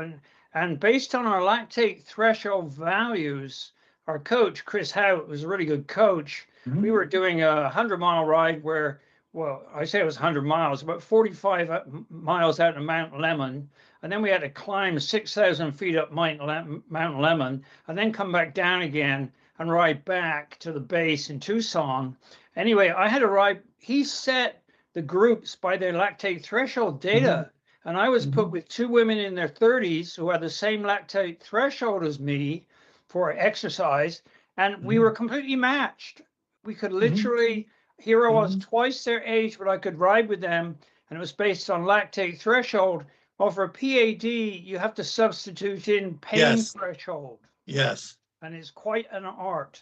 And based on our lactate threshold values, our coach, Chris Hout, was a really good coach. We were doing a 100-mile ride where, well, I say it was 100 miles, about 45 miles out of Mount Lemmon. And then we had to climb 6,000 feet up Mount Lemmon and then come back down again and ride back to the base in Tucson. Anyway, I had to ride. He set the groups by their lactate threshold data. And I was put with 2 women in their 30s who had the same lactate threshold as me for exercise. And we were completely matched. We could literally, here I was twice their age, but I could ride with them. And it was based on lactate threshold. Well, for P.A.D, you have to substitute in pain threshold. Yes. And it's quite an art.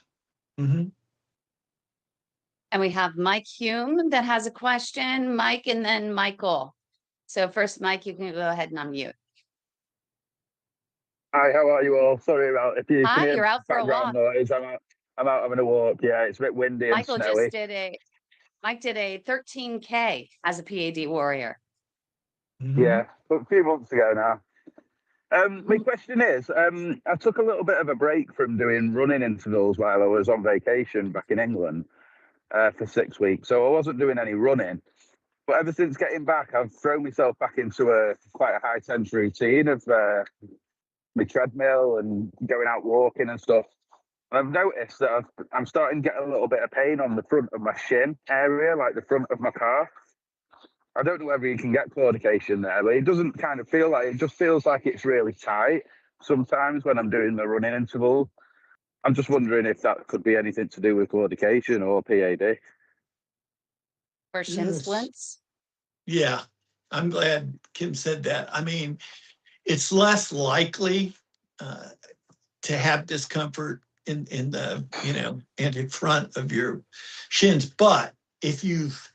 And we have Mike Hume that has a question. Mike and then Michael. So first, Mike, you can go ahead and unmute. Hi, how are you all? Sorry about if you Hi, can hear you're out for a walk. noise. I'm out having a walk. Yeah, it's a bit windy and Michael snowy. Mike did a 13K as a P.A.D warrior. Yeah, but a few months ago now. My question is, I took a little bit of a break from doing running intervals while I was on vacation back in England for 6 weeks. So I wasn't doing any running. But ever since getting back, I've thrown myself back into quite a high tense routine of my treadmill and going out walking and stuff. And I've noticed that I'm starting to get a little bit of pain on the front of my shin area, like the front of my calf. I don't know whether you can get claudication there, but it doesn't kind of feel like, it just feels like it's really tight sometimes when I'm doing the running interval. I'm just wondering if that could be anything to do with claudication or P.A.D. For shin splints? Yeah, I'm glad Kim said that. I mean, it's less likely to have discomfort in the, anti front of your shins. But if you've,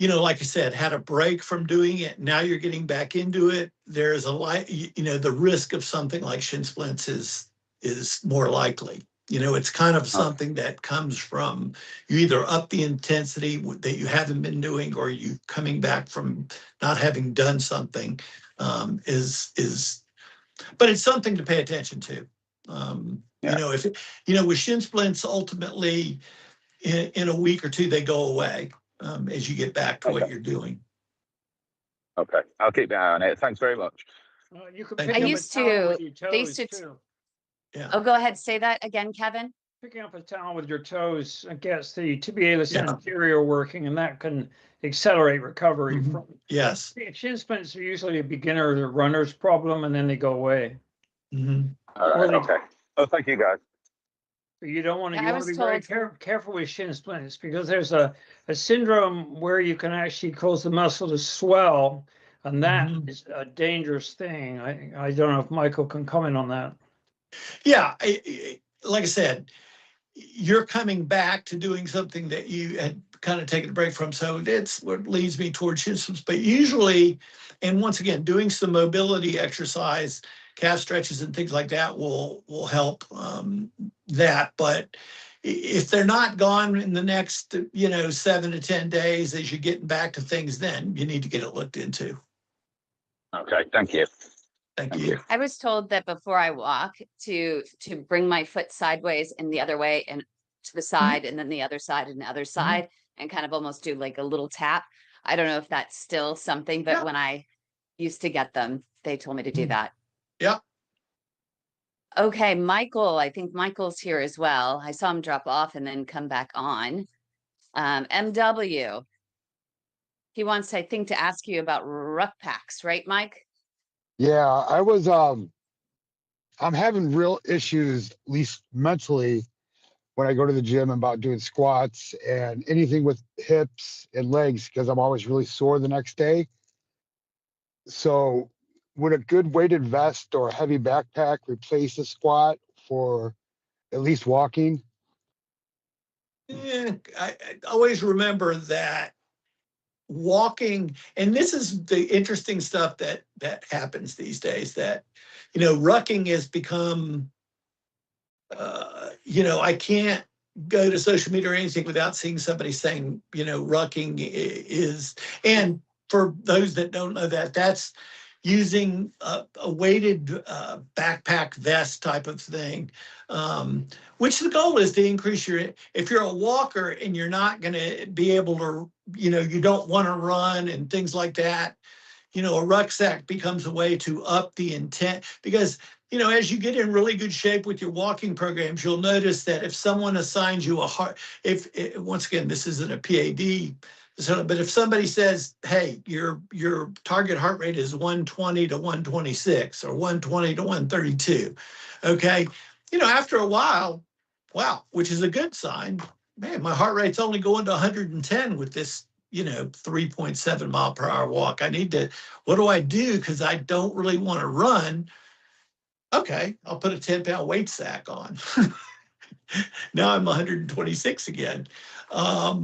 like I said, had a break from doing it, now you're getting back into it, there's the risk of something like shin splints is more likely. You know, it's kind of something that comes from you either up the intensity that you haven't been doing, or you coming back from not having done something, but it's something to pay attention to. You know, with shin splints, ultimately in a week or two, they go away as you get back to what you're doing. Okay, I'll keep my eye on it. Thanks very much. You could Thank pick you. up I a used towel to- with your they toes used to- too. Yeah. Oh, go ahead. Say that again, Kevin. Picking up a towel with your toes gets the tibialis anterior working, and that can accelerate recovery Mhm. from. Yes. Shin splints are usually a beginner or runner's problem, and then they go away. Mm-hmm. All right. Okay. Oh, thank you, guys. But you don't want to. Yeah, You I want to was be very told- careful with shin splints, because there's a syndrome where you can actually cause the muscle to swell, and that Mhm. is a dangerous thing. I don't know if Michael can comment on that. Yeah. Like I said, you're coming back to doing something that you had kind of taken a break from. So it's what leads me towards shin splints. But usually, and once again, doing some mobility exercise, calf stretches and things like that will help that. But if they're not gone in the next, 7 to 10 days, as you're getting back to things, then you need to get it looked into. Okay, thank you. Thank you. I was told that before I walk to bring my foot sideways and the other way and to the side, and then the other side and the other side, and kind of almost do like a little tap. I don't know if that's still something, but Yeah. when I used to get them, they told me to do that. Yeah. Okay, Michael, I think Michael's here as well. I saw him drop off and then come back on. MW. He wants, I think, to ask you about ruck packs, right, Mike? Yeah, I'm having real issues, at least mentally, when I go to the gym about doing squats and anything with hips and legs, because I'm always really sore the next day. So would a good weighted vest or a heavy backpack replace a squat for at least walking? Yeah, I always remember that walking, and this is the interesting stuff that happens these days, that rucking has become I can't go to social media or anything without seeing somebody saying rucking is, and for those that don't know, that's using a weighted backpack vest type of thing, which the goal is to increase if you're a walker and you're not going to be able to, you don't want to run and things like that, a rucksack becomes a way to up the intent, because as you get in really good shape with your walking programs, you'll notice that if someone assigns you once again, this isn't a P.A.D, but if somebody says, hey, your target heart rate is 120 to 126 or 120 to 132, okay, after a while, wow, which is a good sign, man, my heart rate's only going to 110 with this 3.7 mile per hour walk. What do I do? Because I don't really want to run. Okay, I'll put a 10-pound weight sack on. Now I'm 126 again. I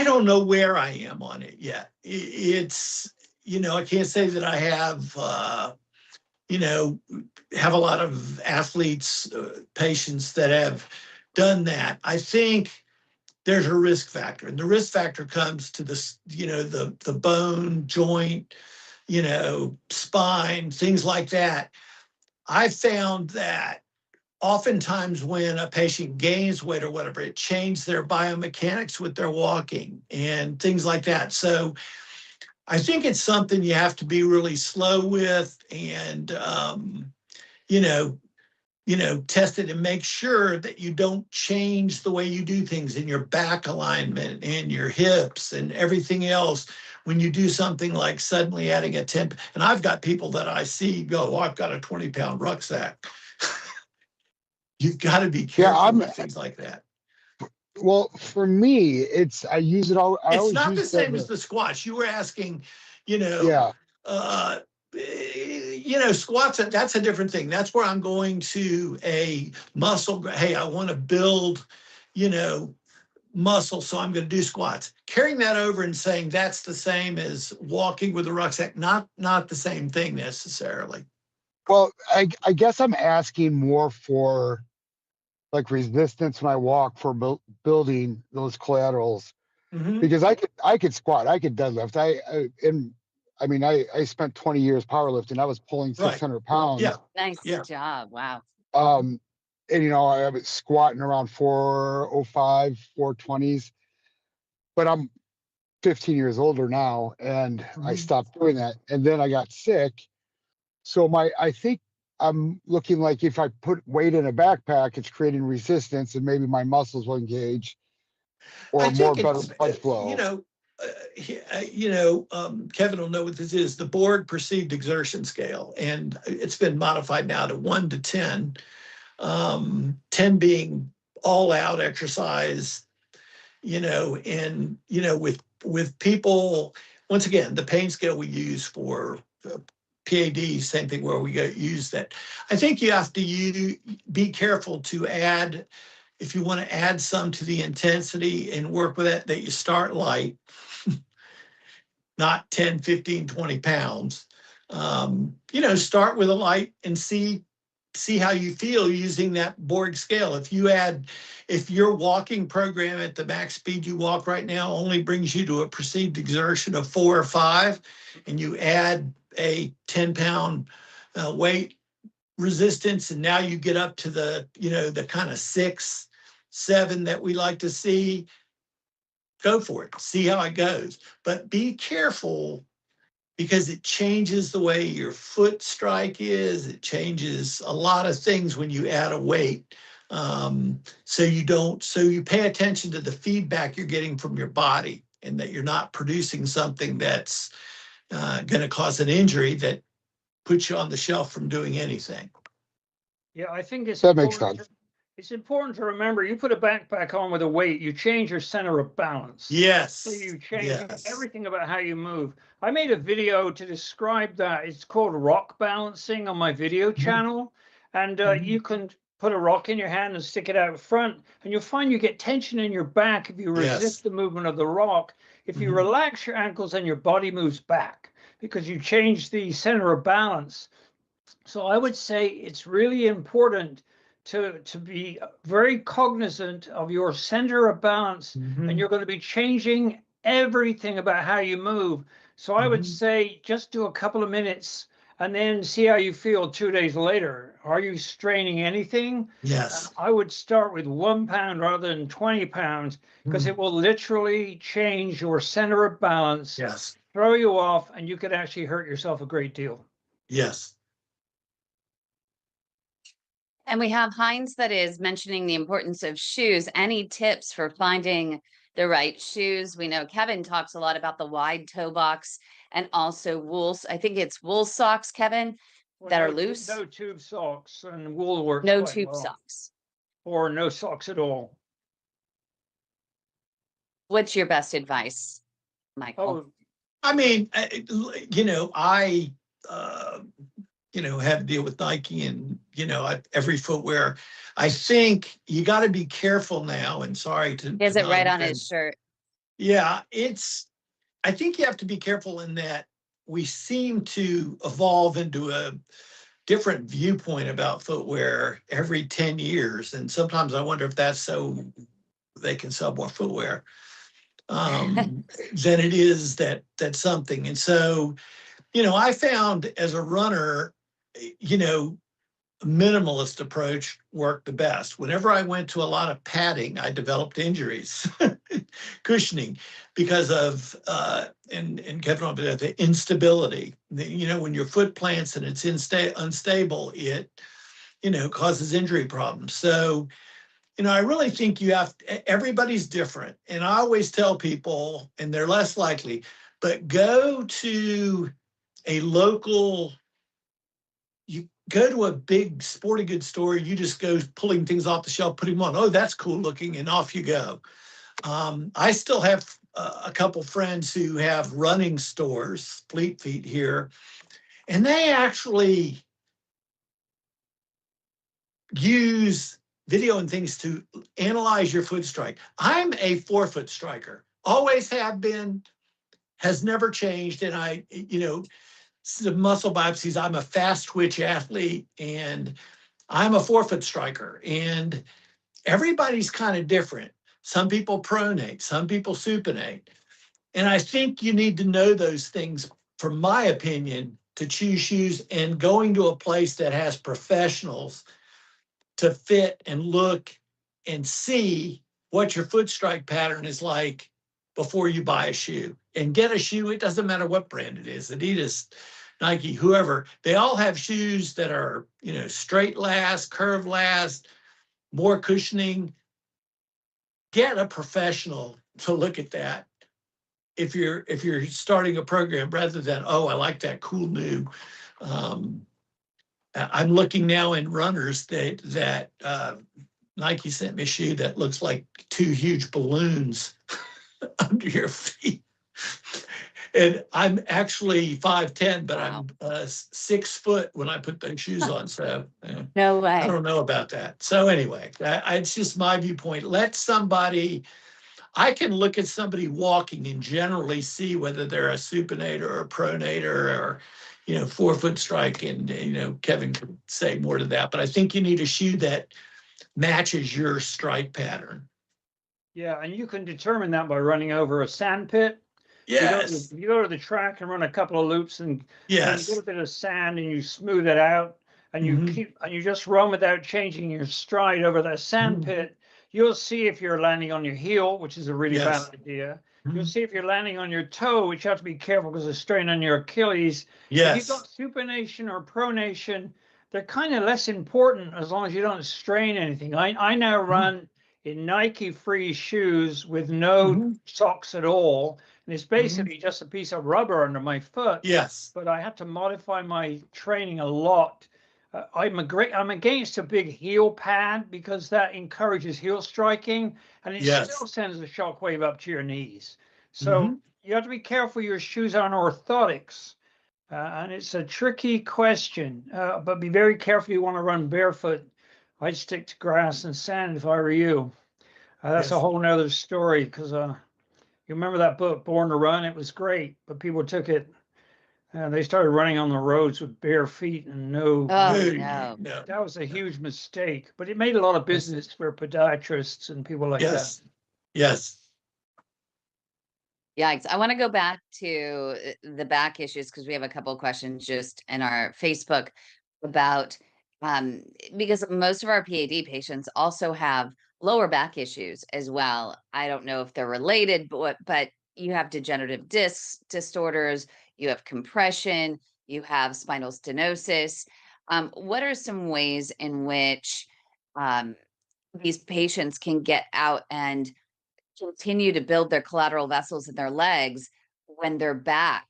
don't know where I am on it yet. It's, I can't say that I have, have a lot of athletes, patients that have done that. I think there's a risk factor, and the risk factor comes to this, the bone, joint, spine, things like that. I found that oftentimes when a patient gains weight or whatever, it changes their biomechanics with their walking and things like that. So I think it's something you have to be really slow with, and test it and make sure that you don't change the way you do things in your back alignment and your hips and everything else when you do something like suddenly adding a 10. And I've got people that I see go, oh, I've got a 20-pound rucksack. You've got to be careful with things like that. Well, for me, I use it all. It's not the same as the squats. You were asking, Yeah. Squats, that's a different thing. That's where I'm going to a muscle. Hey, I want to build, muscle, so I'm going to do squats. Carrying that over and saying that's the same as walking with a rucksack, not the same thing necessarily. Well, I guess I'm asking more for like resistance when I walk for building those collaterals, Mhm. because I could squat, I could deadlift. I spent 20 years powerlifting. I was pulling Right. 600 pounds. Yeah. Nice Yeah. job. Wow. And I was squatting around 405, 420s, but I'm 15 years older now, and I Mhm. stopped doing that. And then I got sick. So I think I'm looking like if I put weight in a backpack, it's creating resistance, and maybe my muscles will engage, or I more think better it's, blood flow. Kevin will know what this is, the Borg Perceived Exertion Scale, and it's been modified now to 1 to 10, 10 being all out exercise, and, with people, once again, the pain scale we use for P.A.D, same thing where we use that. I think you have to be careful to add, if you want to add some to the intensity and work with it, that you start light, not 10, 15, 20 pounds. Start with a light and see how you feel using that Borg scale. If your walking program at the max speed you walk right now only brings you to a perceived exertion of 4 or 5, and you add a 10-pound weight resistance, and now you get up to the kind of 6, 7 that we like to see, go for it. See how it goes. But be careful, because it changes the way your foot strike is. It changes a lot of things when you add a weight. So you pay attention to the feedback you're getting from your body, and that you're not producing something that's going to cause an injury that puts you on the shelf from doing anything. Yeah, I think it's That makes important. sense. It's important to remember, you put a backpack on with a weight, you change your center of balance. Yes. So you change Yes. everything about how you move. I made a video to describe that. It's called rock balancing on my video channel. And you can put a rock in your hand and stick it out front, and you'll find you get tension in your back if you resist the movement of the rock. If you relax your ankles, and your body moves back, because you change the center of balance. So I would say it's really important to be very cognizant of your center of balance, and you're going to be changing everything about how you move. So I would say just do a couple of minutes and then see how you feel 2 days later. Are you straining anything? Yes. I would start with 1 pound rather than 20 pounds, because it will literally change your center of balance, Yes. throw you off, and you could actually hurt yourself a great deal. Yes. And we have Heinz that is mentioning the importance of shoes. Any tips for finding the right shoes? We know Kevin talks a lot about the wide toe box, and also wool. I think it's wool socks, Kevin, that are loose. No tube socks, and wool works No quite tube well. socks. Or no socks at all. What's your best advice, Michael? Oh, I mean, I had to deal with Nike, and every footwear. I think you got to be careful now. And sorry to He has it right not on even- his shirt. Yeah, I think you have to be careful in that we seem to evolve into a different viewpoint about footwear every 10 years, and sometimes I wonder if that's so they can sell more footwear than it is that's something. And so, I found as a runner, minimalist approach worked the best. Whenever I went to a lot of padding, I developed injuries, cushioning, because of and Kevin, the instability. When your foot plants and it's unstable, it causes injury problems. So I really think everybody's different. And I always tell people, and they're less likely, but go to a local, you go to a big sporting goods store, you just go pulling things off the shelf, put them on. Oh, that's cool looking, and off you go. I still have a couple friends who have running stores, Fleet Feet here, and they actually use video and things to analyze your foot strike. I'm a 4-foot striker, always have been, has never changed. And the muscle biopsies, I'm a fast twitch athlete, and I'm a 4-foot striker. And everybody's kind of different. Some people pronate, some people supinate. And I think you need to know those things, from my opinion, to choose shoes, and going to a place that has professionals to fit and look and see what your foot strike pattern is like before you buy a shoe. And get a shoe, it doesn't matter what brand it is, Adidas, Nike, whoever, they all have shoes that are, straight last, curve last, more cushioning. Get a professional to look at that if you're starting a program, rather than, oh, I like that cool new. I'm looking now in runners that Nike sent me a shoe that looks like two huge balloons under your feet. And I'm actually 5'10", but Wow. I'm 6 foot when I put those shoes on. So No I way. don't know about that. So anyway, it's just my viewpoint. Let somebody, I can look at somebody walking and generally see whether they're a supinator or a pronator or, 4-foot strike. And, Kevin could say more to that, but I think you need a shoe that matches your strike pattern. Yeah, and you can determine that by running over a sand pit. Yes. You go to the track and run a couple of loops, and you Yes. get a bit of sand and you smooth it out, and Mhm. you just run without changing your stride over that sand Mhm. pit. You'll see if you're landing on your heel, which is a really Yes. bad idea. Mhm. You'll see if you're landing on your toe, which you have to be careful because of strain on your Achilles. If you've got Yes. supination or pronation, they're kind of less important as long as you don't strain anything. I now run in Nike free shoes with no Mhm. socks at all. And it's Mhm. basically just a piece of rubber under my foot. Yes. But I had to modify my training a lot. I'm against a big heel pad because that encourages heel striking, and it Yes. still sends a shockwave up to your knees. So Mhm. you have to be careful your shoes aren't orthotics. And it's a tricky question, but be very careful. You want to run barefoot. I'd stick to grass and sand if I were you. That's a Yes. whole nother story because you remember that book, Born to Run? It was great, but people took it and they started running on the roads with bare feet and no. Oh, No, no. no. That was a huge mistake, but it made a lot of Yes. business for podiatrists and people like that. Yes. Yes. Yikes. I want to go back to the back issues because we have a couple of questions just in our Facebook about because most of our PAD patients also have lower back issues as well. I don't know if they're related, but you have degenerative disc disorders, you have compression, you have spinal stenosis. What are some ways in which these patients can get out and continue to build their collateral vessels in their legs when their back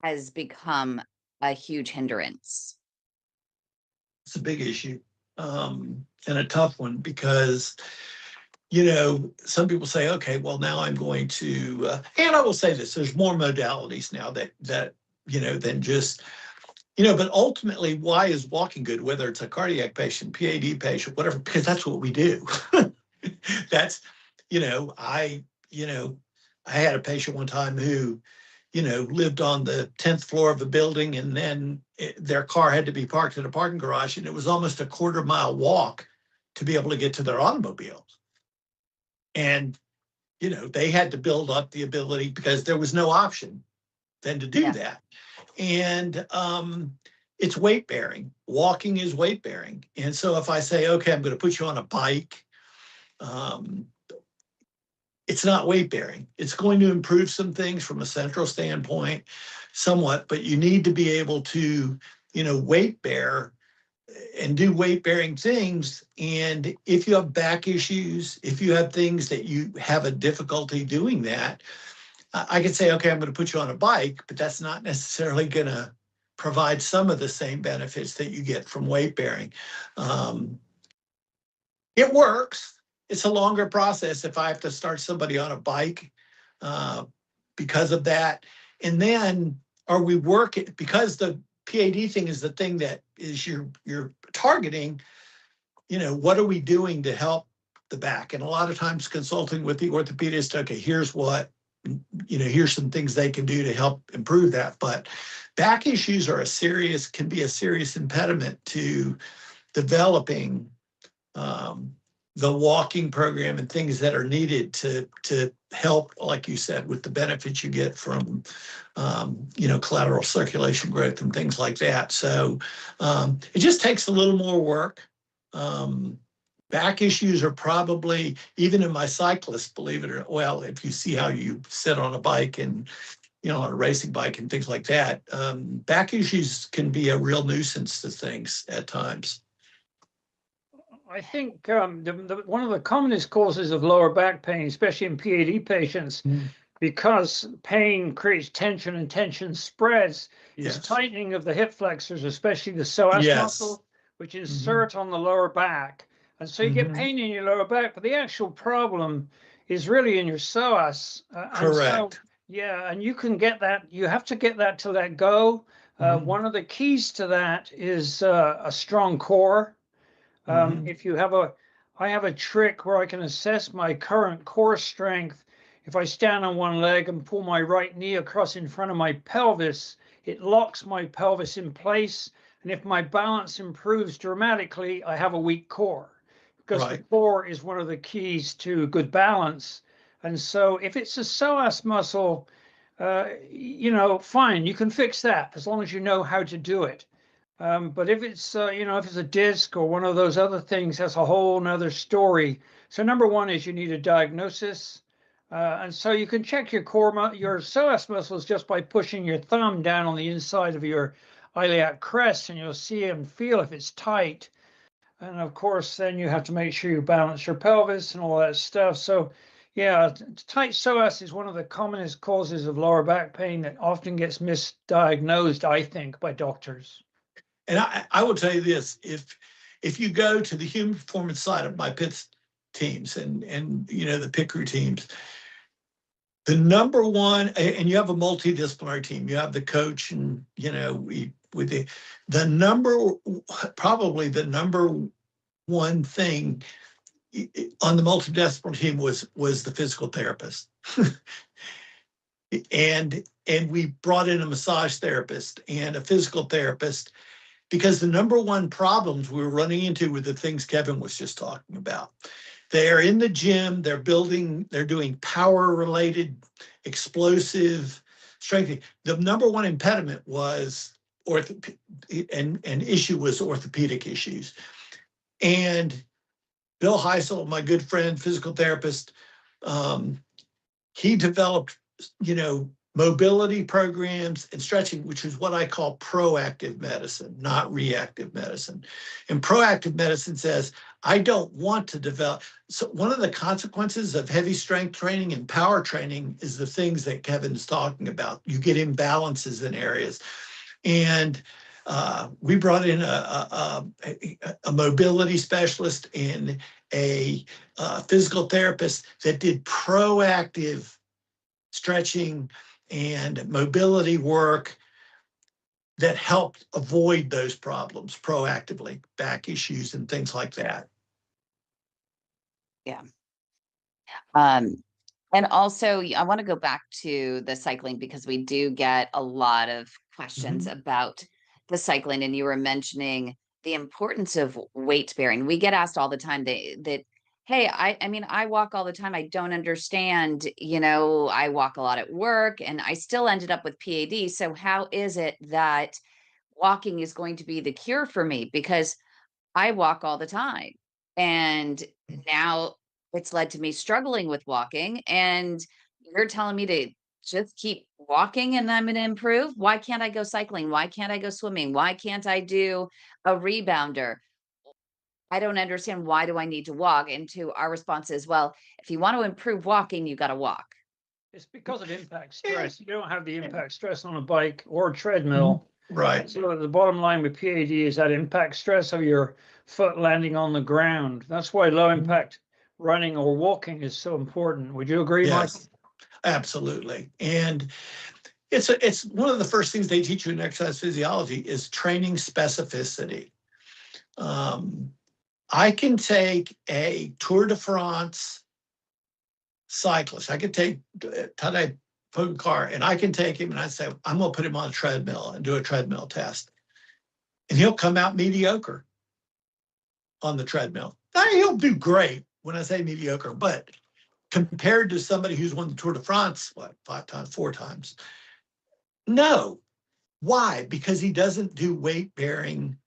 has become a huge hindrance? It's a big issue, and a tough one because, some people say, okay, well, now I'm going to, and I will say this, there's more modalities now that, than just, but ultimately, why is walking good, whether it's a cardiac patient, PAD patient, whatever, because that's what we do. That's, I had a patient one time who, lived on the 10th floor of a building, and then their car had to be parked in a parking garage, and it was almost a quarter-mile walk to be able to get to their automobile. And, they had to build up the ability because there was no option then to do Yeah. that. And it's weight bearing. Walking is weight bearing. And so if I say, okay, I'm going to put you on a bike, it's not weight bearing. It's going to improve some things from a central standpoint somewhat, but you need to be able to, weight bear and do weight bearing things. And if you have back issues, if you have things that you have a difficulty doing that, I could say, okay, I'm going to put you on a bike, but that's not necessarily going to provide some of the same benefits that you get from weight bearing. It works. It's a longer process if I have to start somebody on a bike because of that. And then are we working, because the PAD thing is the thing that is you're targeting, what are we doing to help the back? And a lot of times consulting with the orthopedist, okay, here's what, here's some things they can do to help improve that. But back issues can be a serious impediment to developing the walking program and things that are needed to help, like you said, with the benefits you get from, collateral circulation growth and things like that. So it just takes a little more work. Back issues are probably, even in my cyclists, believe it or not, well, if you see how you sit on a bike and, on a racing bike and things like that, back issues can be a real nuisance to things at times. I think one of the commonest causes of lower back pain, especially in P.A.D. patients, because pain creates tension and tension spreads, is tightening of the hip flexors, especially the psoas muscle, which insert on the lower back. And so you get pain in your lower back, but the actual problem is really in your psoas. Correct. And you can get that, you have to get that to let go. One of the keys to that is a strong core. If you have I have a trick where I can assess my current core strength. If I stand on one leg and pull my right knee across in front of my pelvis, it locks my pelvis in place. And if my balance improves dramatically, I have a weak core, because the core is one of the keys to good balance. And so if it's a psoas muscle, fine, you can fix that as long as you know how to do it. But if it's, if it's a disc or one of those other things, that's a whole nother story. So number one is you need a diagnosis. And so you can check your your psoas muscles just by pushing your thumb down on the inside of your iliac crest, and you'll see and feel if it's tight. And of course, then you have to make sure you balance your pelvis and all that stuff. So yeah, tight psoas is one of the commonest causes of lower back pain that often gets misdiagnosed, I think, by doctors. And I will tell you this, if you go to the human performance side of my PITS teams and the PICRU teams, the number one, and you have a multidisciplinary team, you have the coach and, probably the number one thing on the multidisciplinary team was the physical therapist. and we brought in a massage therapist and a physical therapist, because the number one problems we were running into were the things Kevin was just talking about. They are in the gym, they're doing power-related, explosive strengthening. The number one impediment was an issue was orthopedic issues. And Bill Heisel, my good friend, physical therapist, he developed, mobility programs and stretching, which is what I call proactive medicine, not reactive medicine. And proactive medicine says, I don't want to develop. So one of the consequences of heavy strength training and power training is the things that Kevin's talking about. You get imbalances in areas. And we brought in a mobility specialist and a physical therapist that did proactive stretching and mobility work that helped avoid those problems proactively, back issues and things like that. Yeah. And also, I want to go back to the cycling, because we do get a lot of questions about the cycling, and you were mentioning the importance of weight bearing. We get asked all the time that hey, I walk all the time. I don't understand, I walk a lot at work and I still ended up with P.A.D. So how is it that walking is going to be the cure for me? Because I walk all the time, and now it's led to me struggling with walking, and you're telling me to just keep walking and I'm going to improve. Why can't I go cycling? Why can't I go swimming? Why can't I do a rebounder? I don't understand. Why do I need to walk? And to our response is, well, if you want to improve walking, you got to walk. It's because of impact stress. You don't have the impact stress on a bike or a treadmill. Right. So the bottom line with P.A.D. is that impact stress of your foot landing on the ground. That's why low impact running or walking is so important. Would you agree, Yes, Michael? absolutely. And it's one of the first things they teach you in exercise physiology is training specificity. I can take a Tour de France cyclist. I could take Tadej Pogacar, and I can take him and I say, I'm going to put him on a treadmill and do a treadmill test. And he'll come out mediocre on the treadmill. Now, he'll do great when I say mediocre, but compared to somebody who's won the Tour de France, what, 5 times, 4 times? No. Why? Because he doesn't do weight-bearing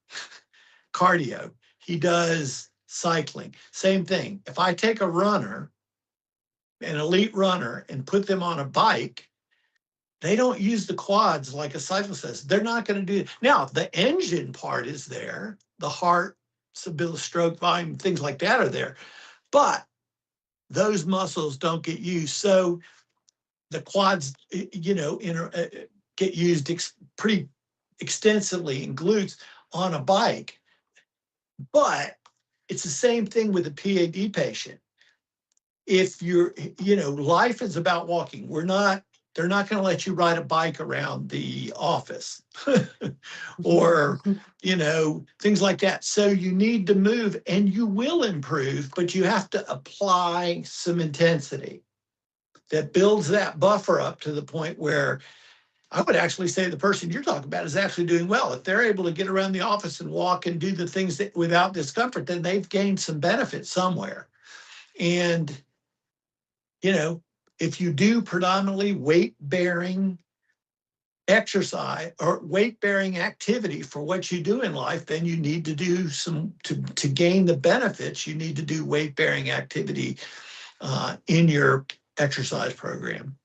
cardio. He does cycling. Same thing. If I take a runner, an elite runner, and put them on a bike, they don't use the quads like a cyclist does. They're not going to do it. Now, the engine part is there. The heart, stroke volume, things like that are there. But those muscles don't get used. So the quads, get used pretty extensively in glutes on a bike. But it's the same thing with a P.A.D. patient. If you're, life is about walking. They're not going to let you ride a bike around the office or, things like that. So you need to move, and you will improve, but you have to apply some intensity that builds that buffer up to the point where I would actually say the person you're talking about is actually doing well. If they're able to get around the office and walk and do the things that without discomfort, then they've gained some benefit somewhere. And, if you do predominantly weight-bearing exercise or weight-bearing activity for what you do in life, then you need to do to gain the benefits, you need to do weight-bearing activity in your exercise program.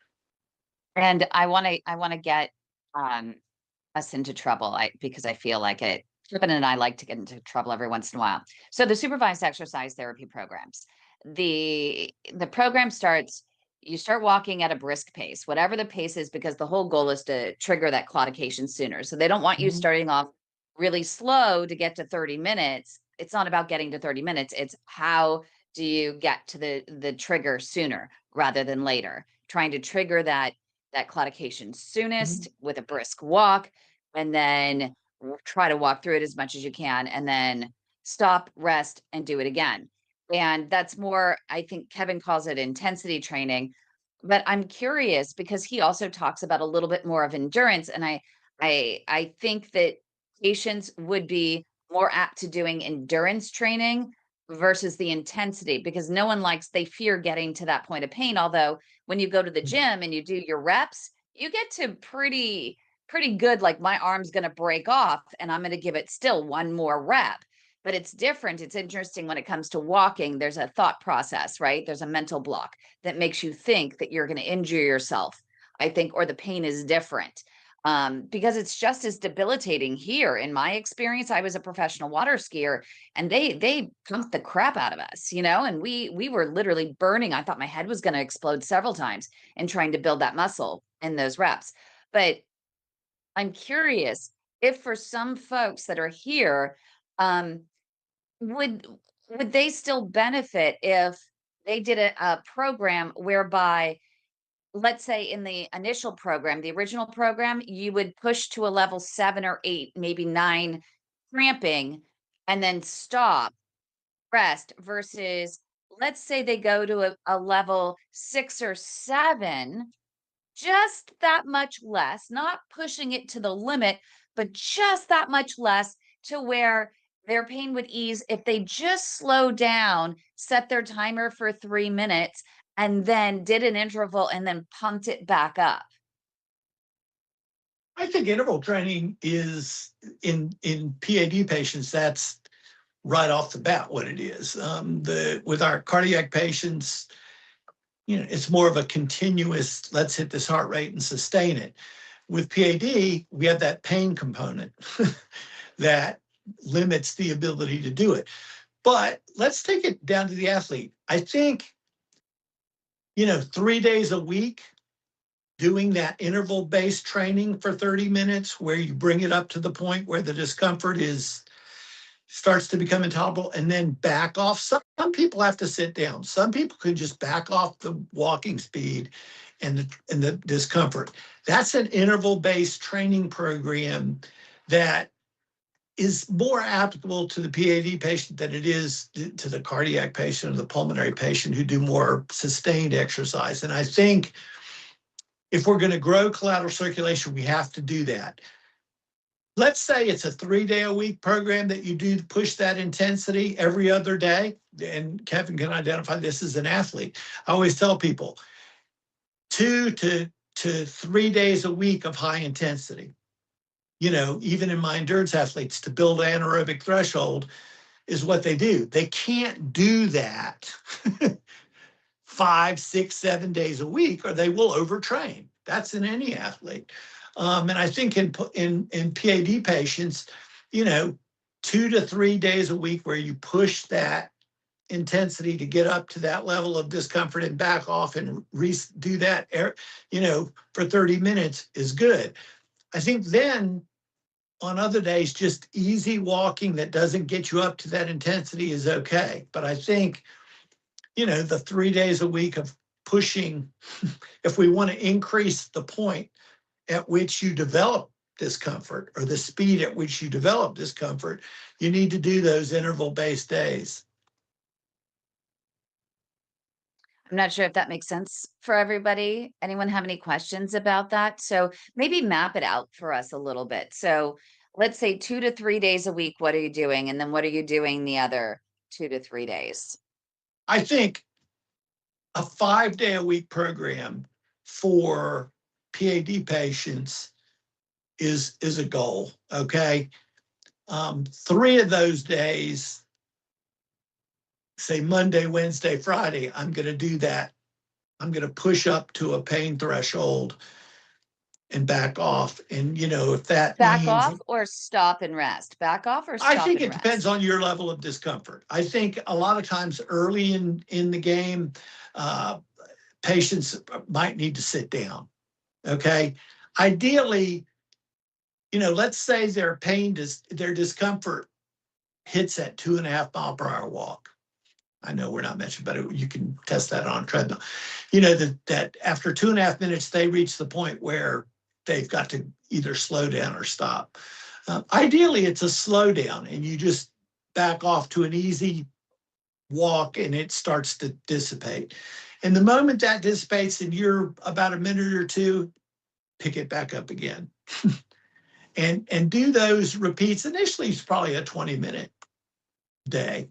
And I want to get us into trouble because I feel like it. Trippin and I like to get into trouble every once in a while. So the supervised exercise therapy programs, the program starts. You start walking at a brisk pace, whatever the pace is, because the whole goal is to trigger that claudication sooner. So they don't want you starting off really slow to get to 30 minutes. It's not about getting to 30 minutes. It's how do you get to the trigger sooner rather than later, trying to trigger that claudication soonest with a brisk walk, and then try to walk through it as much as you can, and then stop, rest, and do it again. And that's more, I think Kevin calls it intensity training, but I'm curious because he also talks about a little bit more of endurance. And I think that patients would be more apt to doing endurance training versus the intensity, because no one they fear getting to that point of pain. Although when you go to the gym and you do your reps, you get to pretty good, like my arm's going to break off and I'm going to give it still one more rep. But it's different. It's interesting when it comes to walking. There's a thought process, right? There's a mental block that makes you think that you're going to injure yourself, I think, or the pain is different. Because it's just as debilitating here. In my experience, I was a professional water skier, and they pumped the crap out of us, and we were literally burning. I thought my head was going to explode several times in trying to build that muscle in those reps. But I'm curious if for some folks that are here, would they still benefit if they did a program whereby, let's say in the initial program, the original program, you would push to a level 7 or 8, maybe 9 cramping, and then stop, rest, versus let's say they go to a level 6 or 7, just that much less, not pushing it to the limit, but just that much less to where their pain would ease if they just slow down, set their timer for 3 minutes, and then did an interval and then pumped it back up. I think interval training is in P.A.D. patients, that's right off the bat what it is. With our cardiac patients, it's more of a continuous, let's hit this heart rate and sustain it. With P.A.D., we have that pain component that limits the ability to do it. But let's take it down to the athlete. I think, 3 days a week, doing that interval-based training for 30 minutes where you bring it up to the point where the discomfort starts to become intolerable, and then back off. Some people have to sit down. Some people can just back off the walking speed and the discomfort. That's an interval-based training program that is more applicable to the P.A.D. patient than it is to the cardiac patient or the pulmonary patient who do more sustained exercise. And I think if we're going to grow collateral circulation, we have to do that. let's say it's a 3-day-a-week program that you do push that intensity every other day. And Kevin can identify this as an athlete. I always tell people 2 to 3 days a week of high intensity. You know, even in my endurance athletes, to build anaerobic threshold is what they do. They can't do that 5, 6, 7 days a week, or they will overtrain. That's in any athlete. And I think in P.A.D. patients, you know, 2 to 3 days a week where you push that intensity to get up to that level of discomfort and back off and do that, you know, for 30 minutes is good. I think then on other days, just easy walking that doesn't get you up to that intensity is okay. But I think, you know, the 3 days a week of pushing, if we want to increase the point at which you develop discomfort or the speed at which you develop discomfort, you need to do those interval-based days. I'm not sure if that makes sense for everybody. Anyone have any questions about that? So maybe map it out for us a little bit. So let's say 2 to 3 days a week, what are you doing? And then what are you doing the other 2 to 3 days? I think a 5-day-a-week program for P.A.D. patients is a goal, okay? 3 of those days, say Monday, Wednesday, Friday, I'm going to do that. I'm going to push up to a pain threshold and back off. And, you know, if that Back means, off or stop and rest? Back off or I stop think and it depends rest? on your level of discomfort. I think a lot of times early in the game, patients might need to sit down, okay? Ideally, you know, let's say their their discomfort hits at 2.5 mile per hour walk. I know we're not mentioned, but you can test that on a treadmill. You know, that after 2.5 minutes, they reach the point where they've got to either slow down or stop. Ideally, it's a slow down and you just back off to an easy walk and it starts to dissipate. And the moment that dissipates and you're about a minute or two, pick it back up again. and do those repeats. Initially, it's probably a 20-minute day.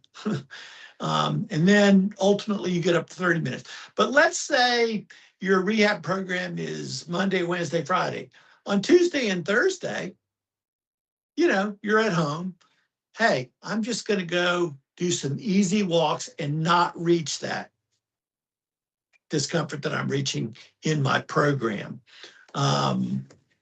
And then ultimately you get up to 30 minutes. But let's say your rehab program is Monday, Wednesday, Friday. On Tuesday and Thursday, you know, you're at home. Hey, I'm just going to go do some easy walks and not reach that discomfort that I'm reaching in my program.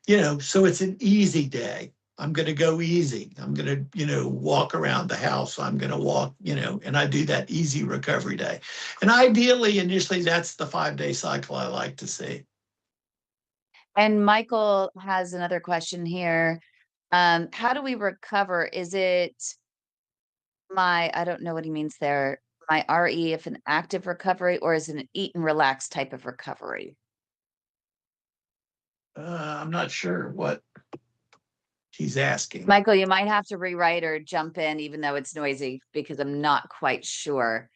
You know, so it's an easy day. I'm going to go easy. I'm going to, you know, walk around the house. I'm going to walk, you know, and I do that easy recovery day. And ideally, initially, that's the 5-day cycle I like to see. And Michael has another question here. How do we recover? Is it I don't know what he means there, my RE, if an active recovery, or is it an eat and relax type of recovery? I'm not sure what he's asking. Michael, you might have to rewrite or jump in, even though it's noisy, because I'm not quite sure.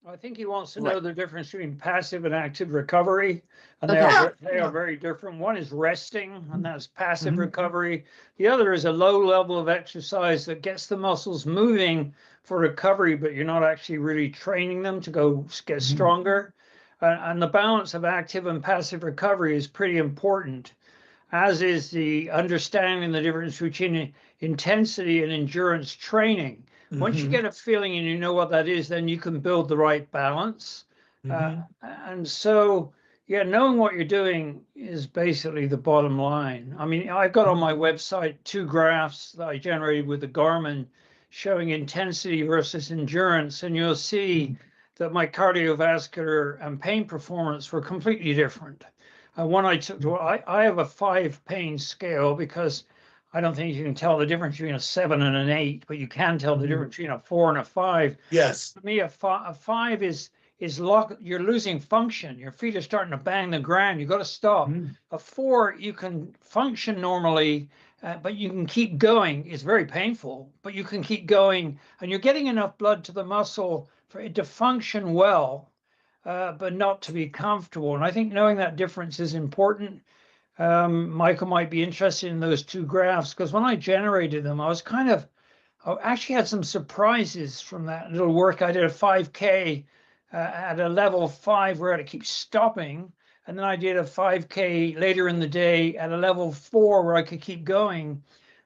I think he wants to What? know the difference between passive and active recovery, and Okay. they are very different. One is resting, and that's passive Mhm. recovery. The other is a low level of exercise that gets the muscles moving for recovery, but you're not actually really training them to go get stronger. And the balance of active and passive recovery is pretty important, as is the understanding the difference between intensity and endurance training. Once you get a feeling and you know what that is, then you can build the right balance. And so, yeah, knowing what you're doing is basically the bottom line. I mean, I've got on my website 2 graphs that I generated with the Garmin showing intensity versus endurance, and you'll see that my cardiovascular and pain performance were completely different. One I took to, I have a 5 pain scale because I don't think you can tell the difference between a 7 and an 8, but you can tell the difference between a 4 and a 5. Yes. For me, a 5 is you're losing function. Your feet are starting to bang the ground. You got to stop. A 4, you can function normally, but you can keep going. It's very painful, but you can keep going, and you're getting enough blood to the muscle for it to function well, but not to be comfortable. And I think knowing that difference is important. Michael might be interested in those two graphs, because when I generated them, I actually had some surprises from that little work. I did a 5K at a level 5 where it keeps stopping. And then I did a 5K later in the day at a level 4 where I could keep going.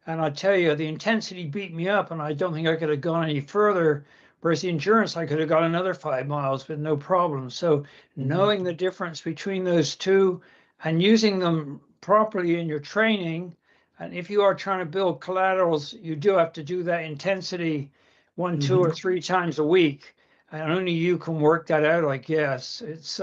And I tell you, the intensity beat me up, and I don't think I could have gone any further. Whereas the endurance, I could have got another 5 miles with no problem. So knowing the difference between those two and using them properly in your training, and if you are trying to build collaterals, you do have to do that intensity 1, 2, or 3 times a week. And only you can work that out, I guess. It's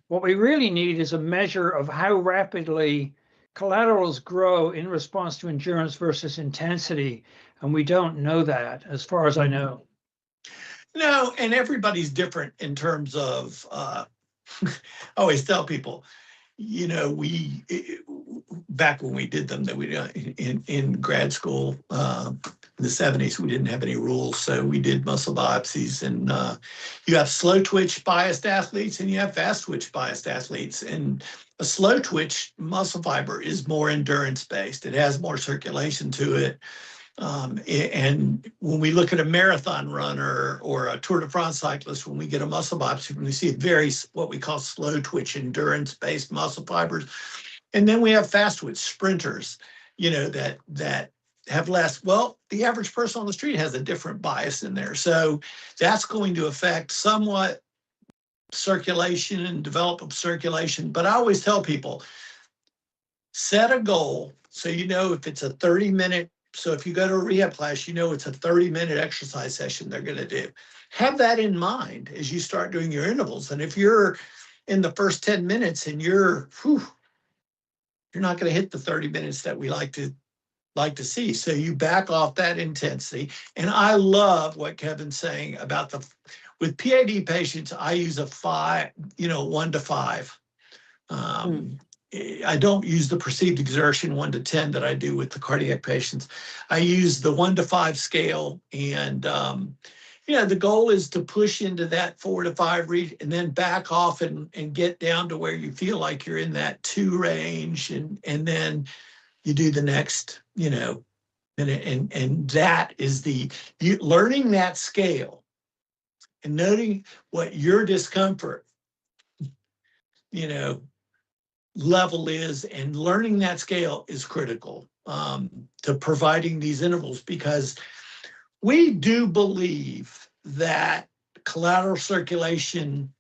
what we really need is a measure of how rapidly collaterals grow in response to endurance versus intensity. And we don't know that, as far as I know. No, and everybody's different in terms of, I always tell people, you know, back when we did them, that we in grad school in the 70s, we didn't have any rules, so we did muscle biopsies, and you have slow twitch biased athletes and you have fast twitch biased athletes, and a slow twitch muscle fiber is more endurance based. It has more circulation to it. And when we look at a marathon runner or a Tour de France cyclist, when we get a muscle biopsy, we see very what we call slow twitch endurance-based muscle fibers. And then we have fast twitch sprinters, you know, that have less. Well, the average person on the street has a different bias in there. So that's going to affect somewhat circulation and development of circulation. But I always tell people, set a goal. So, you know, if it's a 30-minute, so if you go to a rehab class, you know it's a 30-minute exercise session they're going to do. Have that in mind as you start doing your intervals. And if you're in the first 10 minutes and you're not going to hit the 30 minutes that we like to see. So you back off that intensity. And I love what Kevin's saying about with P.A.D. patients, I use a 1 to 5. I don't use the perceived exertion 1 to 10 that I do with the cardiac patients. I use the 1 to 5 scale, and the goal is to push into that 4 to 5 region and then back off and get down to where you feel like you're in that 2 range, and then you do the next, and that is learning that scale and noting what your discomfort, level is, and learning that scale is critical to providing these intervals, because we do believe that collateral circulation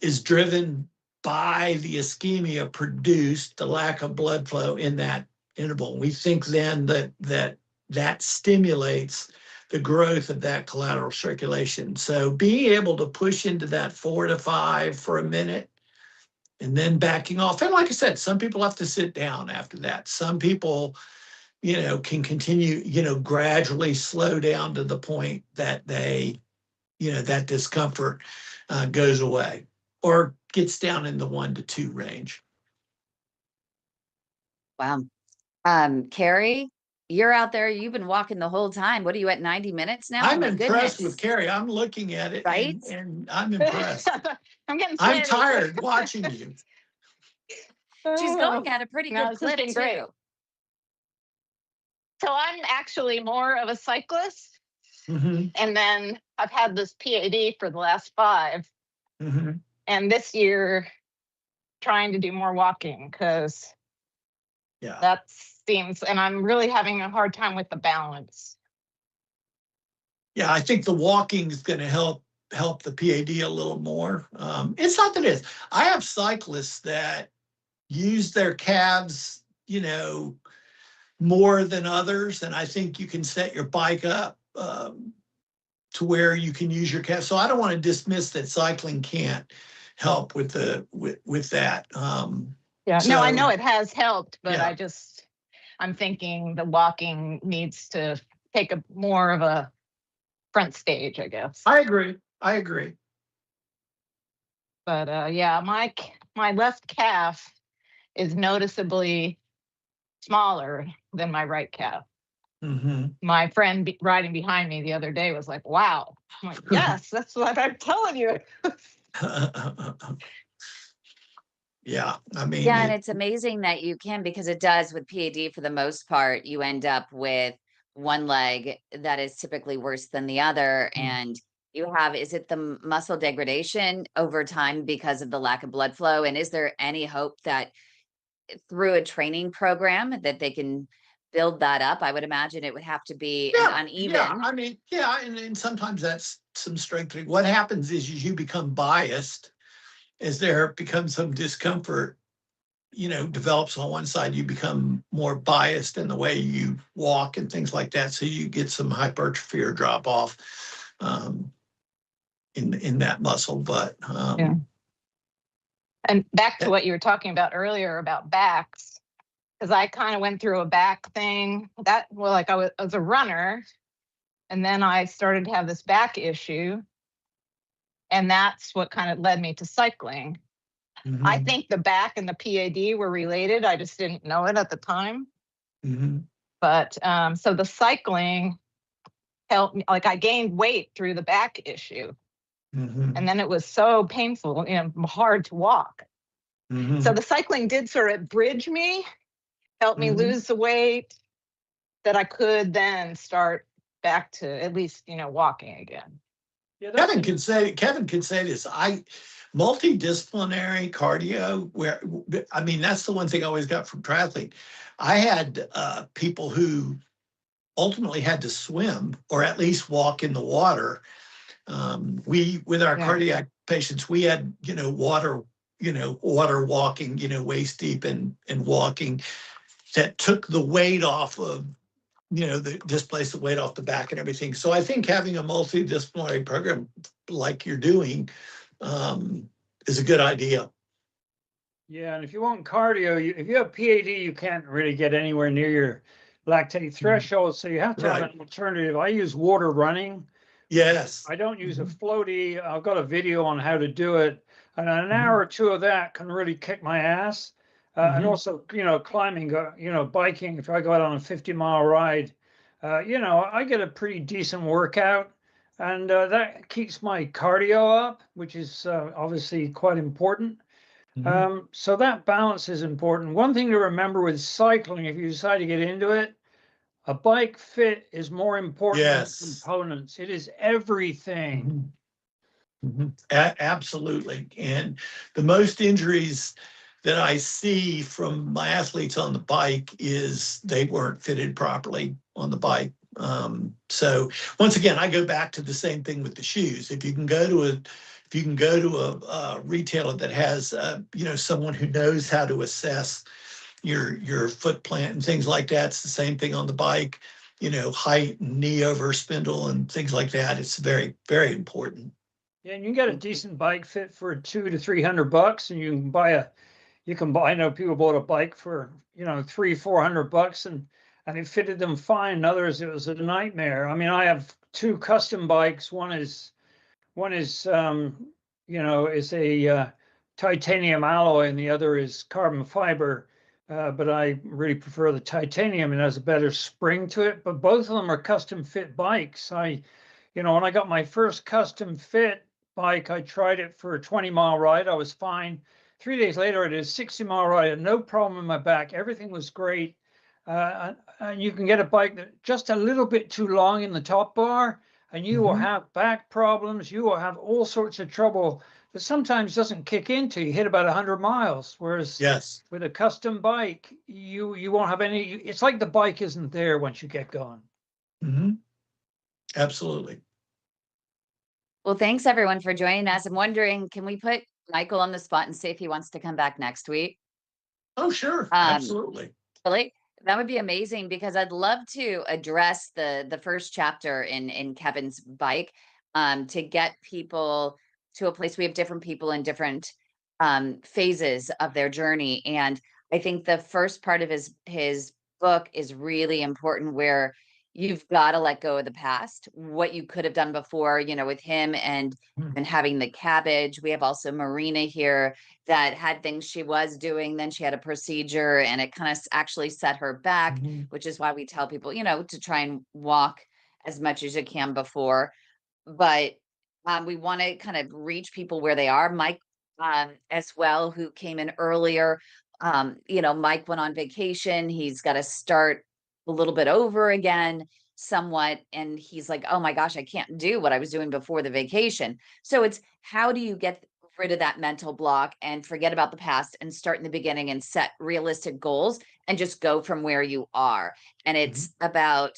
is driven by the ischemia produced, the lack of blood flow in that interval. We think then that stimulates the growth of that collateral circulation. So being able to push into that 4 to 5 for a minute and then backing off. And like I said, some people have to sit down after that. Some people, can continue, gradually slow down to the point that they, that discomfort goes away or gets down in the 1 to 2 range. Wow. Carrie, you're out there. You've been walking the whole time. What are you at, 90 minutes now? I'm My impressed goodness. with Carrie. I'm looking at it, Right? and I'm impressed. I'm I'm tired watching you. She's going at a pretty good this has clip been great. too. So I'm actually more of a cyclist, Mhm, and then I've had this P.A.D. for the last 5, mhm. and this year trying to do more walking, because Yeah. that seems, and I'm really having a hard time with the balance. Yeah, I think the walking is going to help the P.A.D. a little more. It's not that it is. I have cyclists that use their calves, more than others, and I think you can set your bike up to where you can use your calves. So I don't want to dismiss that cycling can't help with that. No, I know it has helped, but Yeah. I'm thinking the walking needs to take more of a front stage, I guess. I agree. But yeah, my left calf is noticeably smaller than my right calf. Mm-hmm. My friend riding behind me the other day was like, "Wow." I'm like, "Yes, that's what I'm telling you." Yeah, I mean, Yeah, and it's amazing that you can, because it does with PAD for the most part, you end up with one leg that is typically worse than the other. And you have, is it the muscle degradation over time because of the lack of blood flow? And is there any hope that through a training program that they can build that up? I would imagine it would have to be an uneven. Yeah, I mean, yeah, and sometimes that's some strengthening. What happens is you become biased as there becomes some discomfort, develops on one side, you become more biased in the way you walk and things like that. So you get some hypertrophy or drop off in that muscle. But Yeah. And back to what you were talking about earlier about backs, because I kind of went through a back thing like I was a runner, and then I started to have this back issue, and that's what kind of led me to cycling. I think the back and the PAD were related. I just didn't know it at the time. But so the cycling helped me, like I gained weight through the back issue. And then it was so painful, hard to walk. So the cycling did sort of bridge me, help me lose the weight that I could then start back to at least, walking again. Yeah, Kevin can say this. Multidisciplinary cardio, that's the one thing I always got from triathlete. I had people who ultimately had to swim or at least walk in the water. With our cardiac patients, we had, water walking, waist deep and walking that took the weight off of, displace the weight off the back and everything. So I think having a multidisciplinary program like you're doing is a good idea. Yeah, and if you want cardio, if you have PAD, you can't really get anywhere near your lactate threshold. So you have to have an alternative. I use water running. Yes. I don't use a floaty. I've got a video on how to do it. And an hour or two of that can really kick my ass. And also, climbing, biking, if I go out on a 50-mile ride, I get a pretty decent workout. And that keeps my cardio up, which is obviously quite important. So that balance is important. One thing to remember with cycling, if you decide to get into it, a bike fit is more important than components. It is everything. Absolutely. And the most injuries that I see from my athletes on the bike is they weren't fitted properly on the bike. So once again, I go back to the same thing with the shoes. If you can go to a retailer that has someone who knows how to assess your foot plant and things like that, it's the same thing on the bike. Height, knee over spindle, and things like that. It's very, very important. Yeah, and you get a decent bike fit for $200 to $300, and I know people bought a bike for $300-400, and it fitted them fine. And others, it was a nightmare. I mean, I have two custom bikes. One is is a titanium alloy, and the other is carbon fiber. But I really prefer the titanium. It has a better spring to it. But both of them are custom fit bikes. When I got my first custom fit bike, I tried it for a 20-mile ride. I was fine. 3 days later, I did a 60-mile ride. I had no problem in my back. Everything was great. And you can get a bike that just a little bit too long in the top bar, and you will have back problems. You will have all sorts of trouble that sometimes doesn't kick in till you hit about 100 miles. Whereas with a custom bike, you won't have any. It's like the bike isn't there once you get going. Absolutely. Well, thanks everyone for joining us. I'm wondering, can we put Michael on the spot and see if he wants to come back next week? Oh, sure. Absolutely. Really? That would be amazing, because I'd love to address the first chapter in Kevin's bike, to get people to a place. We have different people in different phases of their journey. And I think the first part of his book is really important, where you've got to let go of the past, what you could have done before, with him and having the cabbage. We have also Marina here that had things she was doing, then she had a procedure, and it kind of actually set her back, which is why we tell people, to try and walk as much as you can before. But we want to kind of reach people where they are. as well, who came in earlier. Mike went on vacation. He's got to start a little bit over again, somewhat. And he's like, oh my gosh, I can't do what I was doing before the vacation. So it's how do you get rid of that mental block and forget about the past and start in the beginning and set realistic goals and just go from where you are. And it's about,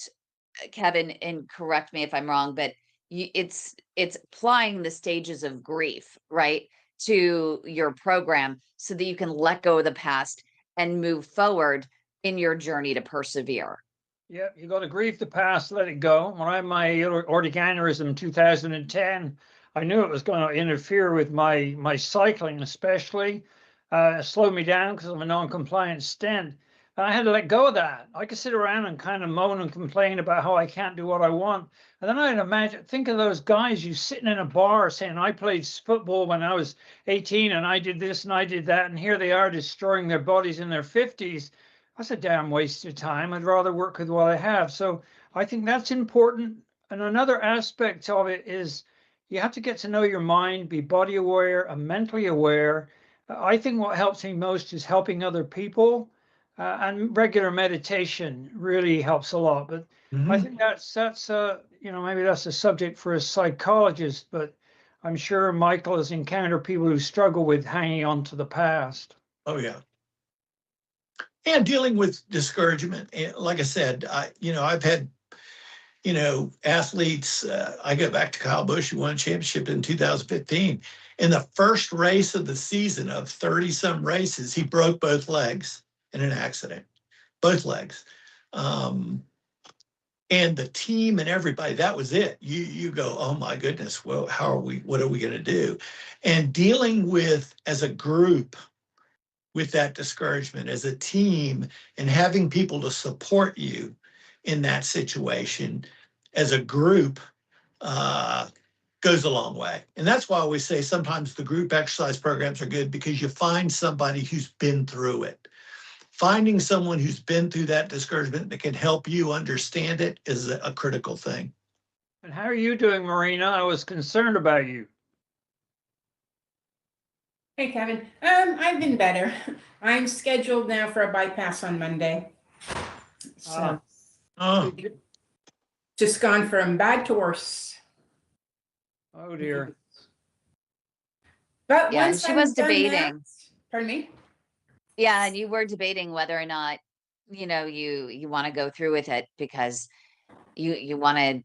Kevin, and correct me if I'm wrong, but it's applying the stages of grief, right, to your program so that you can let go of the past and move forward in your journey to persevere. Yeah, you got to grieve the past, let it go. When I had my aortic aneurysm in 2010, I knew it was going to interfere with my cycling, especially slow me down because I'm a non-compliant stent. And I had to let go of that. I could sit around and kind of moan and complain about how I can't do what I want. And then I'd imagine, think of those guys you sitting in a bar saying, I played football when I was 18 and I did this and I did that. And here they are destroying their bodies in their 50s. That's a damn waste of time. I'd rather work with what I have. So I think that's important. And another aspect of it is you have to get to know your mind, be body aware and mentally aware. I think what helps me most is helping other people. And regular meditation really helps a lot. But I think that's maybe that's a subject for a psychologist. But I'm sure Michael has encountered people who struggle with hanging on to the past. Oh yeah. And dealing with discouragement. And like I said, I've had, athletes. I go back to Kyle Busch, who won a championship in 2015. In the first race of the season of 30 some races, he broke both legs in an accident, both legs. And the team and everybody, that was it. You go, oh my goodness, well, what are we going to do? And dealing with, as a group, with that discouragement, as a team, and having people to support you in that situation as a group goes a long way. And that's why we say sometimes the group exercise programs are good, because you find somebody who's been through it. Finding someone who's been through that discouragement that can help you understand it is a critical thing. And how are you doing, Marina? I was concerned about you. Hey, Kevin. I've been better. I'm scheduled now for a bypass on Monday. So just gone from bad to worse. Oh dear. But Yeah, once she I'm was done debating. that, pardon me? Yeah, and you were debating whether or not, you want to go through with it because you want to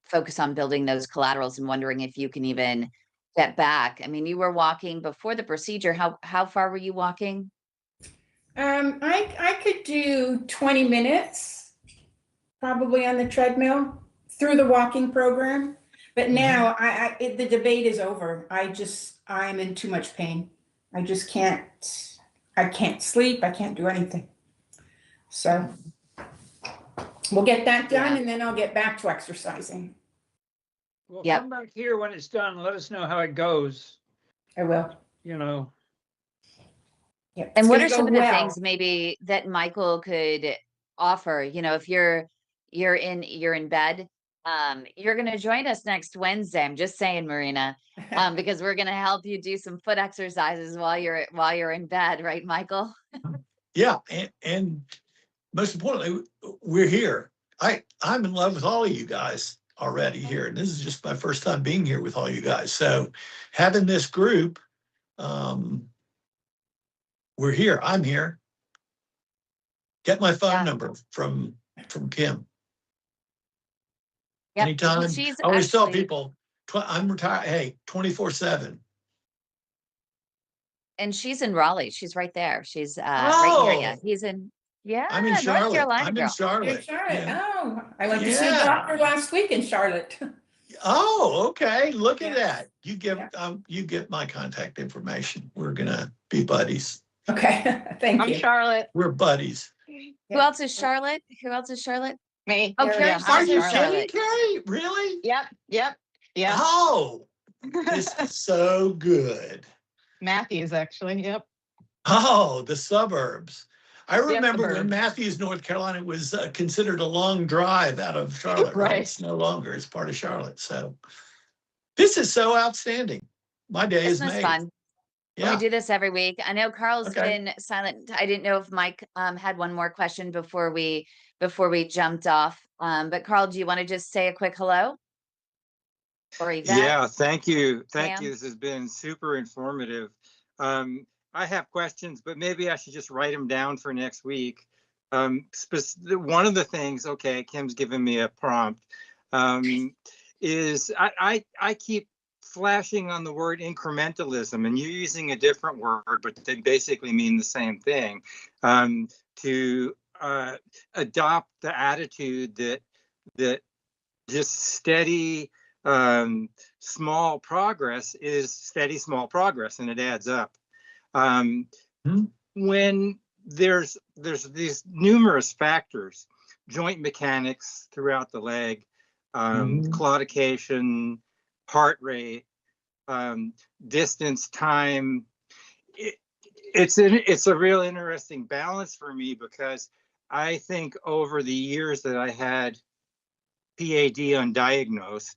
focus on building those collaterals and wondering if you can even get back. I mean, you were walking before the procedure. How far were you walking? I could do 20 minutes probably on the treadmill through the walking program. But now the debate is over. I'm in too much pain. I can't sleep. I can't do anything. So we'll get that done, and then I'll get back to exercising. Well, come back here when it's done. Let us know how it goes. I will. Yeah. And what are some of the things maybe that Michael could offer? If you're in bed, you're going to join us next Wednesday. I'm just saying, Marina, because we're going to help you do some foot exercises while you're in bed, right, Michael? Yeah, and most importantly, we're here. I'm in love with all of you guys already here, and this is just my first time being here with all you guys. So having this group, we're here. I'm here. Get my phone number from Kim. Yep. Anytime. She's I always tell people, I'm retired. Hey, 24/7. And she's in Raleigh. She's right there. She's right near you. He's in. Yeah, I'm in Charlotte. North Carolina I'm girl. in Charlotte. Yeah. Oh, I went to see a doctor last week in Charlotte. Oh, okay. Look at that. You get my contact information. We're gonna be buddies. Okay, thank you. I'm Charlotte. We're buddies. Who else is Charlotte? Me. Oh, Carrie's Are you Charlotte. kidding, Carrie? Really? Yep. Oh, this is so good. Matthews, actually. Yep. Oh, the suburbs. I remember when suburbs. Matthews, North Carolina was considered a long drive out of Charlotte. Right. It's no longer. It's part of Charlotte. So this is so outstanding. My day is made. Fun. And we Yeah. do this every week. I know Carl's Okay. been silent. I didn't know if Mike had one more question before we jumped off. But Carl, do you want to just say a quick hello? Or Yvette? Yeah, thank you. Thank Pam? you. This has been super informative. I have questions, but maybe I should just write them down for next week. One of the things, okay, Kim's given me a prompt, is I keep flashing on the word incrementalism, and you're using a different word, but they basically mean the same thing. To adopt the attitude that just steady small progress is steady small progress, and it adds up. When there's these numerous factors, joint mechanics throughout the leg, claudication, heart rate, distance, time, it's a real interesting balance for me, because I think over the years that I had P.A.D. undiagnosed,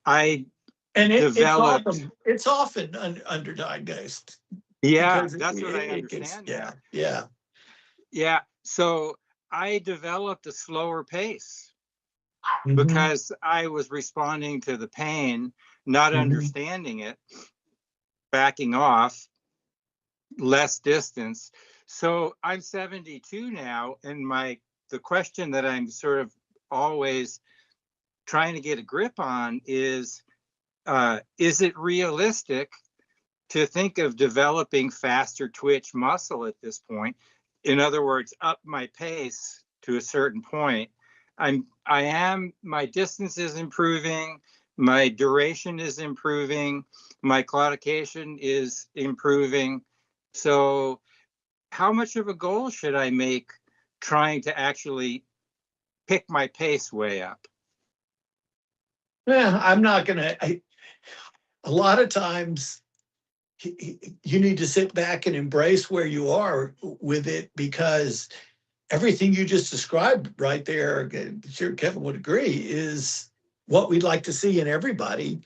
I developed. It's often underdiagnosed. Yeah, that's what I understand now. Yeah. So I developed a slower pace because I was responding to the pain, not understanding it, backing off, less distance. So I'm 72 now, and the question that I'm sort of always trying to get a grip on is it realistic to think of developing faster twitch muscle at this point? In other words, up my pace to a certain point. My distance is improving, my duration is improving, my claudication is improving. So how much of a goal should I make trying to actually pick my pace way up? Yeah, I'm not gonna. A lot of times, you need to sit back and embrace where you are with it, because everything you just described right there, I'm sure Kevin would agree, is what we'd like to see in everybody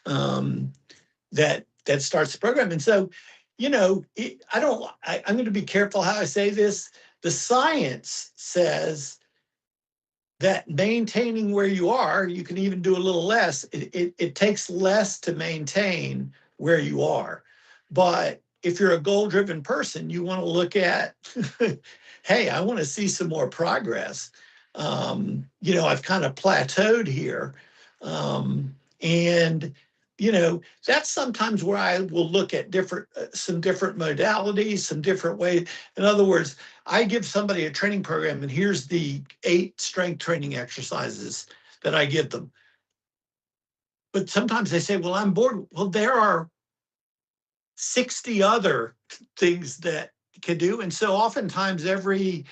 that starts the program. And so, I'm going to be careful how I say this. The science says that maintaining where you are, you can even do a little less. It takes less to maintain where you are. But if you're a goal-driven person, you want to look at, hey, I want to see some more progress. I've kind of plateaued here. And that's sometimes where I will look at some different modalities, some different ways. In other words, I give somebody a training program, and here's the 8 strength training exercises that I give them. But sometimes they say, well, I'm bored. Well, there are 60 other things that can do. And so oftentimes every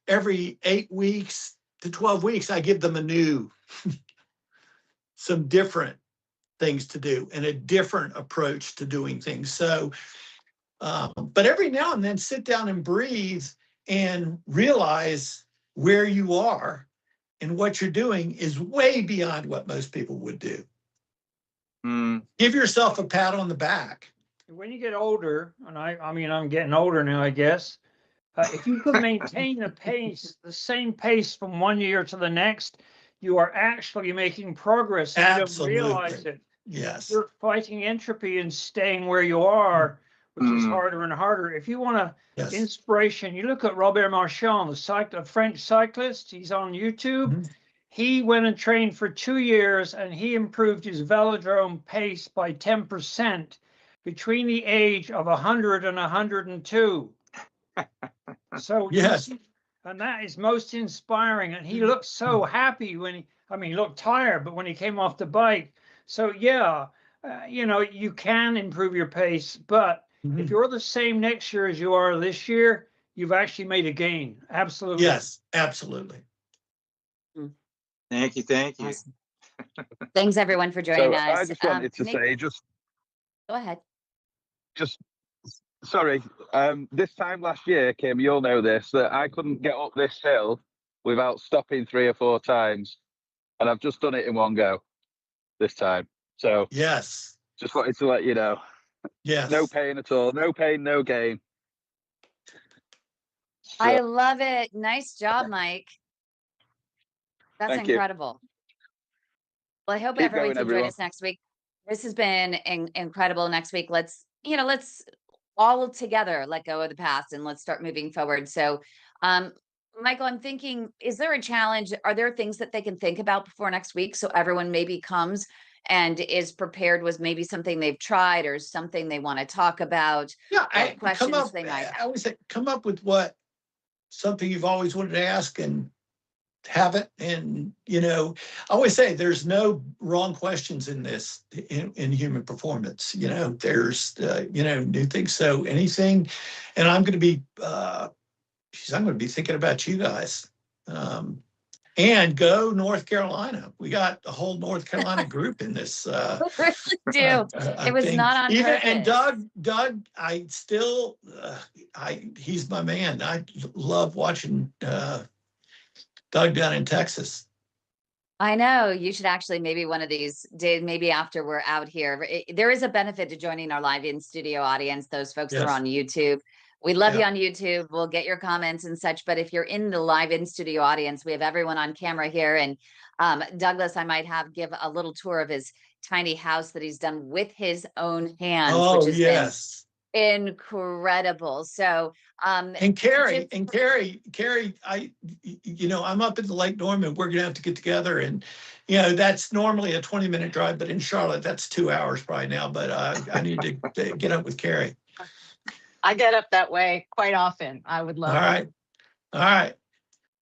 8 weeks to 12 weeks, I give them some different things to do and a different approach to doing things. So, but every now and then sit down and breathe and realize where you are and what you're doing is way beyond what most people would do. Give yourself a pat on the back. When you get older, and I mean, I'm getting older now, I guess. If you could maintain the same pace from one year to the next, you are actually making progress. And Absolutely. you don't realize it. Yes. You're fighting entropy and staying where you are, which is harder and harder. If you want inspiration, you look at Robert Marchand, a French cyclist. He's on YouTube. He went and trained for 2 years, and he improved his velodrome pace by 10% between the age of 100 and 102. So yes, and that is most inspiring. And he looked so happy he looked tired, but when he came off the bike. So you can improve your pace, but if you're the same next year as you are this year, you've actually made a gain. Absolutely. Yes, absolutely. Thank you. Awesome. Thanks everyone for joining us. I just wanted to say, go ahead. Sorry. This time last year, Kim, you'll know this, that I couldn't get up this hill without stopping 3 or 4 times, and I've just done it in one go this time. So yes, just wanted to let you know. Yes. No pain at all. No pain, no gain. I love it. Nice job, Mike. That's Thank you. incredible. Well, I hope Keep everyone going, can join everyone. us next week. This has been incredible. Next week, let's all together let go of the past and let's start moving forward. So, Michael, I'm thinking, is there a challenge? Are there things that they can think about before next week so everyone maybe comes and is prepared with maybe something they've tried or something they want to talk about? Yeah, What questions they might I have? always say, come up with something you've always wanted to ask and have it. And, I always say there's no wrong questions in this, in human performance. There's, new things. So anything, and I'm going to be, thinking about you guys. And go North Carolina. We got a whole North Carolina group in this. We really do. It was not on purpose. And Doug, I still, he's my man. I love watching Doug down in Texas. I know you should actually maybe one of these days, maybe after we're out here, there is a benefit to joining our live in studio audience. Those folks that are Yes. on YouTube. We love you Yeah. on YouTube. We'll get your comments and such. But if you're in the live in studio audience, we have everyone on camera here. And Douglas, I might give a little tour of his tiny house that he's done with his own hands, Oh, which has yes. been incredible. So And Carrie, I'm up in the Lake Norman. We're going to have to get together. And, that's normally a 20-minute drive, but in Charlotte, that's 2 hours probably now. But I need to get up with Carrie. I get up that way quite often. I would love All it. right. All right.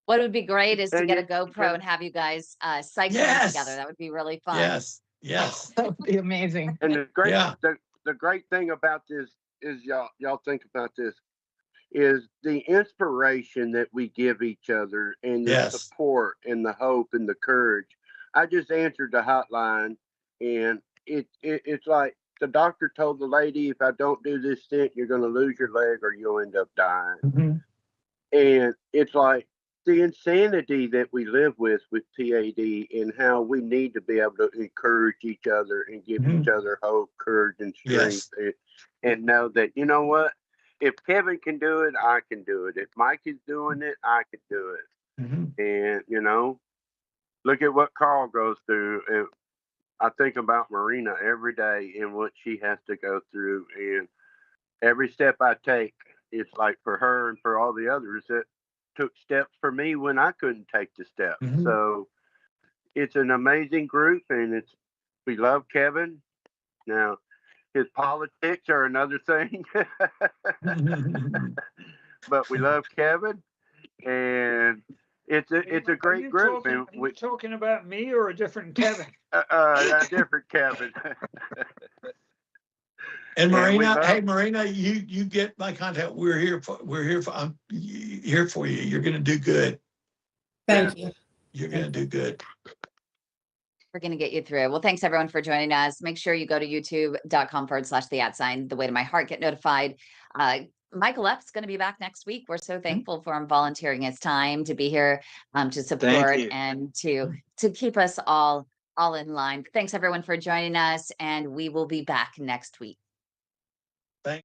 what would be great is to And get a you- GoPro and have you guys cycling Yes. together. That would be really fun. Yes. Yes. That would be amazing. And the great Yeah. the great thing about this is y'all think about this is the inspiration that we give each other and the Yes. support and the hope and the courage. I just answered the hotline and it's like the doctor told the lady, if I don't do this stint, you're going to lose your leg or you'll end up dying. Mhm. And it's like the insanity that we live with P.A.D. and how we need to be able to encourage each other and give Mhm. each other hope, courage, and strength. Yes. And know that, you know what? If Kevin can do it, I can do it. If Mike is doing it, I can do it. Mhm. And, look at what Carl goes through. And I think about Marina every day and what she has to go through. And every step I take, it's like for her and for all the others that took steps for me when I couldn't take the steps. Mhm. So it's an amazing group, and we love Kevin. Now, his politics are another thing, but we love Kevin, and it's a great group. Are And you talking about me or a different Kevin? a different Kevin. And And we Marina, love- hey Marina, you get my contact. I'm here for you. You're going to do good. Thank you. You're going to do good. We're going to get you through. Well, thanks everyone for joining us. Make sure you go to youtube.com/the @, the way to my heart, get notified. Michael Lepp's going to be back next week. We're so thankful for him volunteering his time to be here to support you. and to keep us all in line. Thanks everyone for joining us, and we will be back next week. Thank